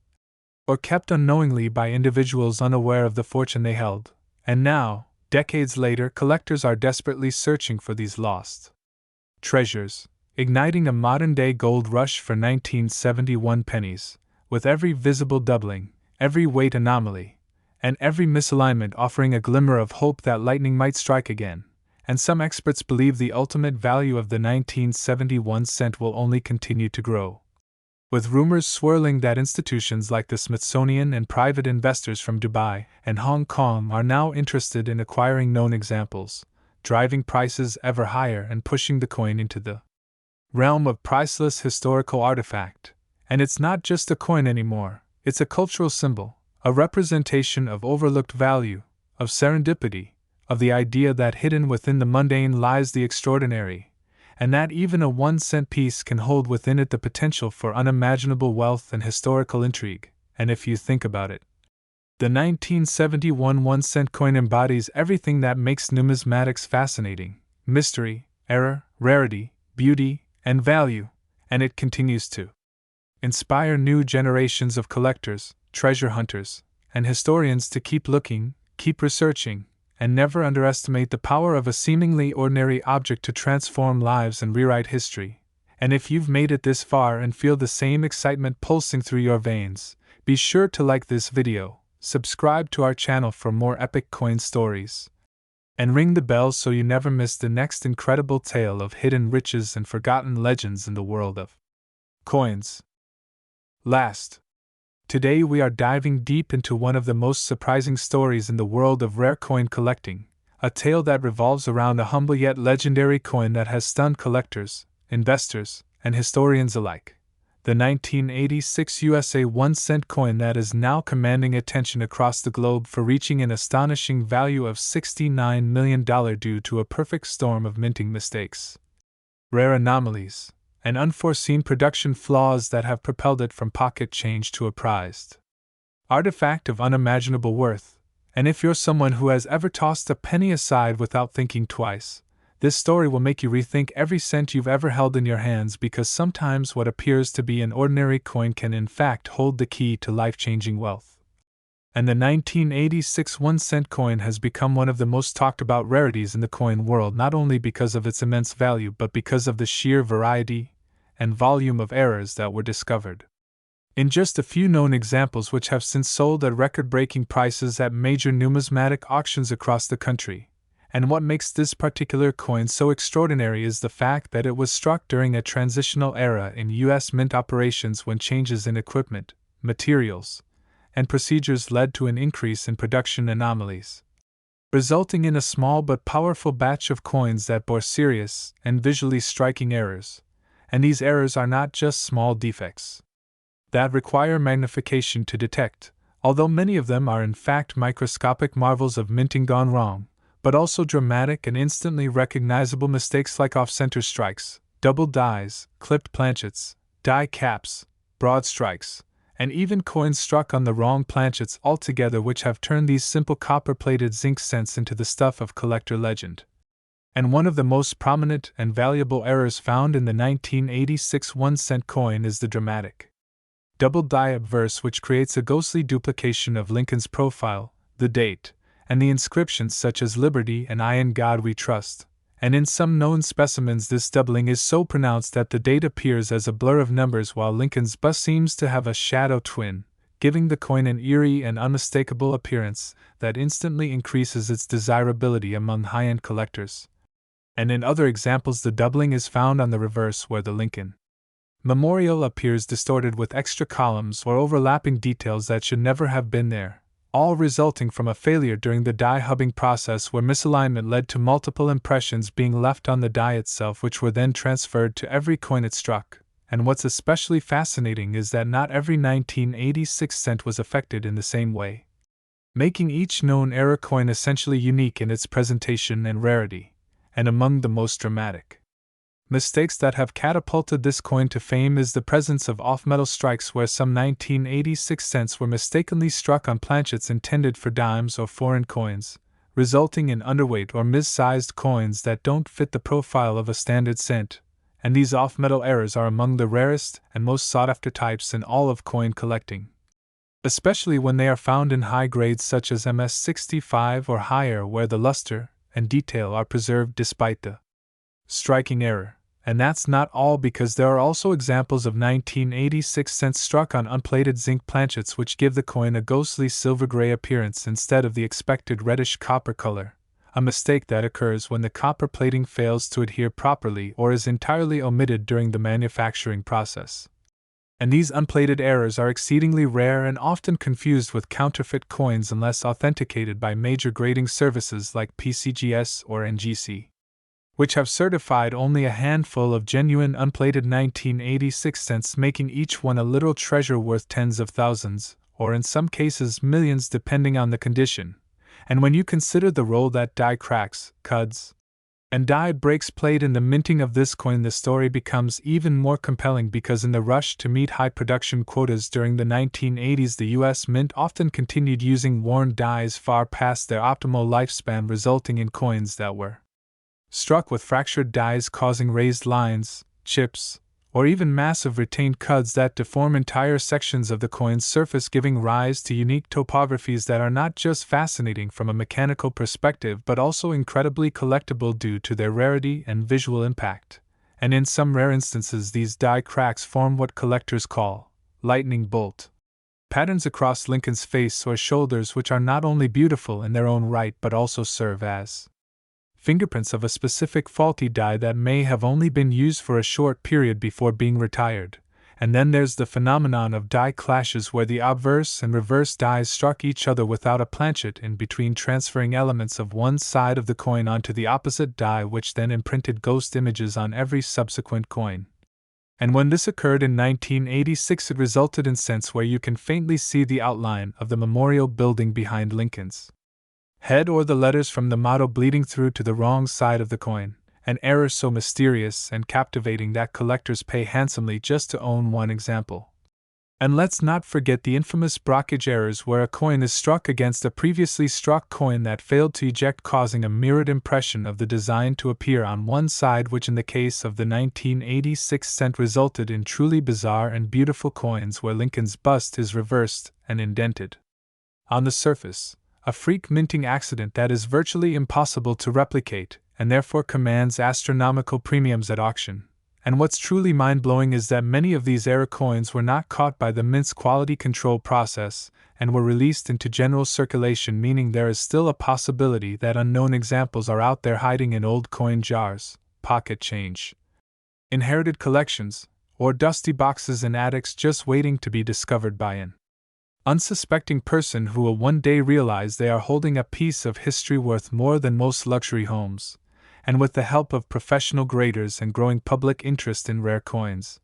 or kept unknowingly by individuals unaware of the fortune they held. And now, decades later, collectors are desperately searching for these lost treasures, igniting a modern-day gold rush for 1971 pennies, with every visible doubling, every weight anomaly, and every misalignment offering a glimmer of hope that lightning might strike again. And some experts believe the ultimate value of the 1971 cent will only continue to grow, with rumors swirling that institutions like the Smithsonian and private investors from Dubai and Hong Kong are now interested in acquiring known examples, driving prices ever higher and pushing the coin into the realm of priceless historical artifact. And it's not just a coin anymore, it's a cultural symbol, a representation of overlooked value, of serendipity, of the idea that hidden within the mundane lies the extraordinary. and that even a 1-cent piece can hold within it the potential for unimaginable wealth and historical intrigue. And if you think about it, the 1971 1-cent coin embodies everything that makes numismatics fascinating: mystery, error, rarity, beauty, and value, and it continues to inspire new generations of collectors, treasure hunters, and historians to keep looking, keep researching, and never underestimate the power of a seemingly ordinary object to transform lives and rewrite history. And if you've made it this far and feel the same excitement pulsing through your veins, be sure to like this video, subscribe to our channel for more epic coin stories, and ring the bell so you never miss the next incredible tale of hidden riches and forgotten legends in the world of coins. Today we are diving deep into one of the most surprising stories in the world of rare coin collecting, a tale that revolves around a humble yet legendary coin that has stunned collectors, investors, and historians alike: the 1986 USA 1-cent coin that is now commanding attention across the globe for reaching an astonishing value of $69 million due to a perfect storm of minting mistakes, rare anomalies, and unforeseen production flaws that have propelled it from pocket change to a prized artifact of unimaginable worth. And if you're someone who has ever tossed a penny aside without thinking twice, this story will make you rethink every cent you've ever held in your hands, because sometimes what appears to be an ordinary coin can in fact hold the key to life-changing wealth. And the 1986 1-cent coin has become one of the most talked about rarities in the coin world, not only because of its immense value but because of the sheer variety and volume of errors that were discovered in just a few known examples, which have since sold at record-breaking prices at major numismatic auctions across the country. And what makes this particular coin so extraordinary is the fact that it was struck during a transitional era in U.S. mint operations when changes in equipment, materials, and procedures led to an increase in production anomalies, resulting in a small but powerful batch of coins that bore serious and visually striking errors. And these errors are not just small defects that require magnification to detect, although many of them are in fact microscopic marvels of minting gone wrong, but also dramatic and instantly recognizable mistakes like off-center strikes, double dies, clipped planchets, die caps, broad strikes, and even coins struck on the wrong planchets altogether, which have turned these simple copper-plated zinc cents into the stuff of collector legend. And one of the most prominent and valuable errors found in the 1986 1-cent coin is the dramatic double die obverse, which creates a ghostly duplication of Lincoln's profile, the date, and the inscriptions such as "Liberty" and "I in God We Trust." And in some known specimens this doubling is so pronounced that the date appears as a blur of numbers while Lincoln's bust seems to have a shadow twin, giving the coin an eerie and unmistakable appearance that instantly increases its desirability among high-end collectors. And in other examples the doubling is found on the reverse, where the Lincoln memorial appears distorted with extra columns or overlapping details that should never have been there, all resulting from a failure during the die hubbing process where misalignment led to multiple impressions being left on the die itself, which were then transferred to every coin it struck. And what's especially fascinating is that not every 1986 cent was affected in the same way, making each known error coin essentially unique in its presentation and rarity. And among the most dramatic mistakes that have catapulted this coin to fame is the presence of off-metal strikes, where some 1986 cents were mistakenly struck on planchets intended for dimes or foreign coins, resulting in underweight or mis-sized coins that don't fit the profile of a standard cent. And these off-metal errors are among the rarest and most sought-after types in all of coin collecting, especially when they are found in high grades such as MS65 or higher, where the luster and detail are preserved despite the striking error. And that's not all, because there are also examples of 1986 cents struck on unplated zinc planchets which give the coin a ghostly silver-gray appearance instead of the expected reddish copper color, a mistake that occurs when the copper plating fails to adhere properly or is entirely omitted during the manufacturing process. And these unplated errors are exceedingly rare and often confused with counterfeit coins unless authenticated by major grading services like PCGS or NGC, which have certified only a handful of genuine unplated 1986 cents, making each one a literal treasure worth tens of thousands, or in some cases millions depending on the condition. And when you consider the role that die cracks, cuds, And die breaks played in the minting of this coin. The story becomes even more compelling because in the rush to meet high production quotas during the 1980s, the US Mint often continued using worn dies far past their optimal lifespan, resulting in coins that were struck with fractured dies, causing raised lines, chips, or even massive retained cuts that deform entire sections of the coin's surface, giving rise to unique topographies that are not just fascinating from a mechanical perspective but also incredibly collectible due to their rarity and visual impact. And in some rare instances, these die cracks form what collectors call lightning bolt patterns across Lincoln's face or shoulders, which are not only beautiful in their own right but also serve as fingerprints of a specific faulty die that may have only been used for a short period before being retired. And then there's the phenomenon of die clashes, where the obverse and reverse dies struck each other without a planchet in between, transferring elements of one side of the coin onto the opposite die, which then imprinted ghost images on every subsequent coin. And when this occurred in 1986, it resulted in cents where you can faintly see the outline of the memorial building behind Lincoln's head, or the letters from the motto bleeding through to the wrong side of the coin, an error so mysterious and captivating that collectors pay handsomely just to own one example. And let's not forget the infamous brockage errors, where a coin is struck against a previously struck coin that failed to eject, causing a mirrored impression of the design to appear on one side, which in the case of the 1986 cent resulted in truly bizarre and beautiful coins where Lincoln's bust is reversed and indented on the surface. A freak minting accident that is virtually impossible to replicate, and therefore commands astronomical premiums at auction. And what's truly mind-blowing is that many of these error coins were not caught by the mint's quality control process and were released into general circulation, meaning there is still a possibility that unknown examples are out there hiding in old coin jars, pocket change, inherited collections, or dusty boxes in attics, just waiting to be discovered by an unsuspecting person who will one day realize they are holding a piece of history worth more than most luxury homes. And with the help of professional graders and growing public interest in rare coins,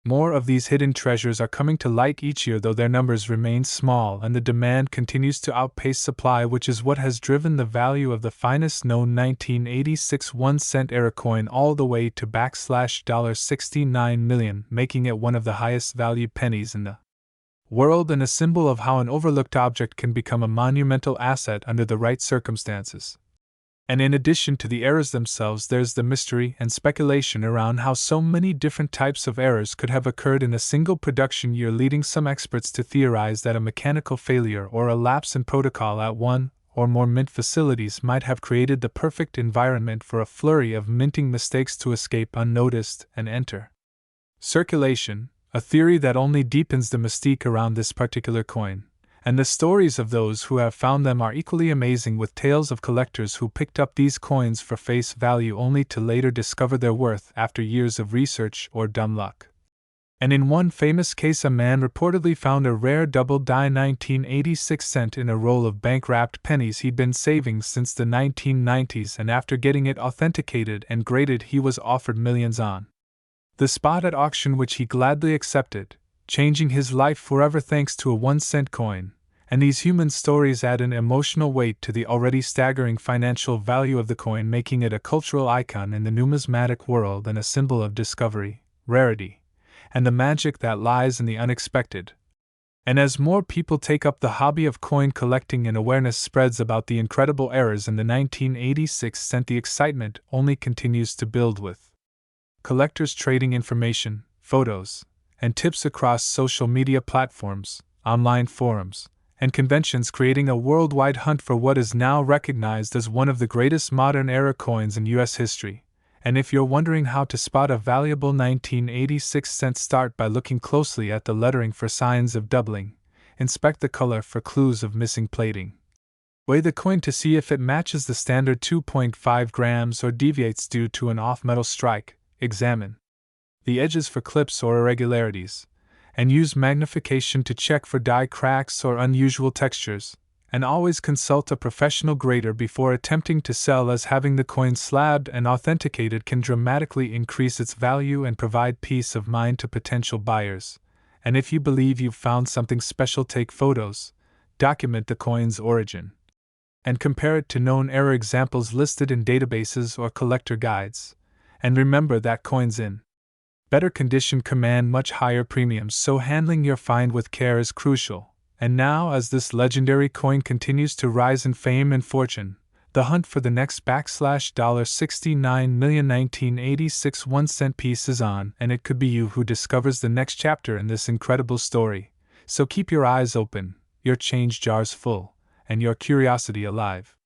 more of these hidden treasures are coming to light each year, though their numbers remain small and the demand continues to outpace supply, which is what has driven the value of the finest known 1986 1-cent era coin all the way to $69 million, making it one of the highest valued pennies in the world and a symbol of how an overlooked object can become a monumental asset under the right circumstances. And in addition to the errors themselves, there's the mystery and speculation around how so many different types of errors could have occurred in a single production year, leading some experts to theorize that a mechanical failure or a lapse in protocol at one or more mint facilities might have created the perfect environment for a flurry of minting mistakes to escape unnoticed and enter circulation. A theory that only deepens the mystique around this particular coin, and the stories of those who have found them are equally amazing, with tales of collectors who picked up these coins for face value only to later discover their worth after years of research or dumb luck. And in one famous case, a man reportedly found a rare double-die 1986 cent in a roll of bank-wrapped pennies he'd been saving since the 1990s, and after getting it authenticated and graded, he was offered millions on the spot at auction, which he gladly accepted, changing his life forever thanks to a 1-cent coin. And these human stories add an emotional weight to the already staggering financial value of the coin, making it a cultural icon in the numismatic world and a symbol of discovery, rarity, and the magic that lies in the unexpected. And as more people take up the hobby of coin collecting and awareness spreads about the incredible errors in the 1986 cent, the excitement only continues to build, with collectors trading information, photos, and tips across social media platforms, online forums, and conventions, creating a worldwide hunt for what is now recognized as one of the greatest modern era coins in U.S. history. And if you're wondering how to spot a valuable 1986 cent, start by looking closely at the lettering for signs of doubling, inspect the color for clues of missing plating, weigh the coin to see if it matches the standard 2.5 grams or deviates due to an off-metal strike, examine the edges for clips or irregularities, and use magnification to check for die cracks or unusual textures, and always consult a professional grader before attempting to sell, as having the coin slabbed and authenticated can dramatically increase its value and provide peace of mind to potential buyers. And if you believe you've found something special, take photos, document the coin's origin, and compare it to known error examples listed in databases or collector guides. And remember that coins in better condition command much higher premiums, so handling your find with care is crucial. And now, as this legendary coin continues to rise in fame and fortune, the hunt for the next $69,019,1986 1-cent piece is on, and it could be you who discovers the next chapter in this incredible story. So keep your eyes open, your change jars full, and your curiosity alive.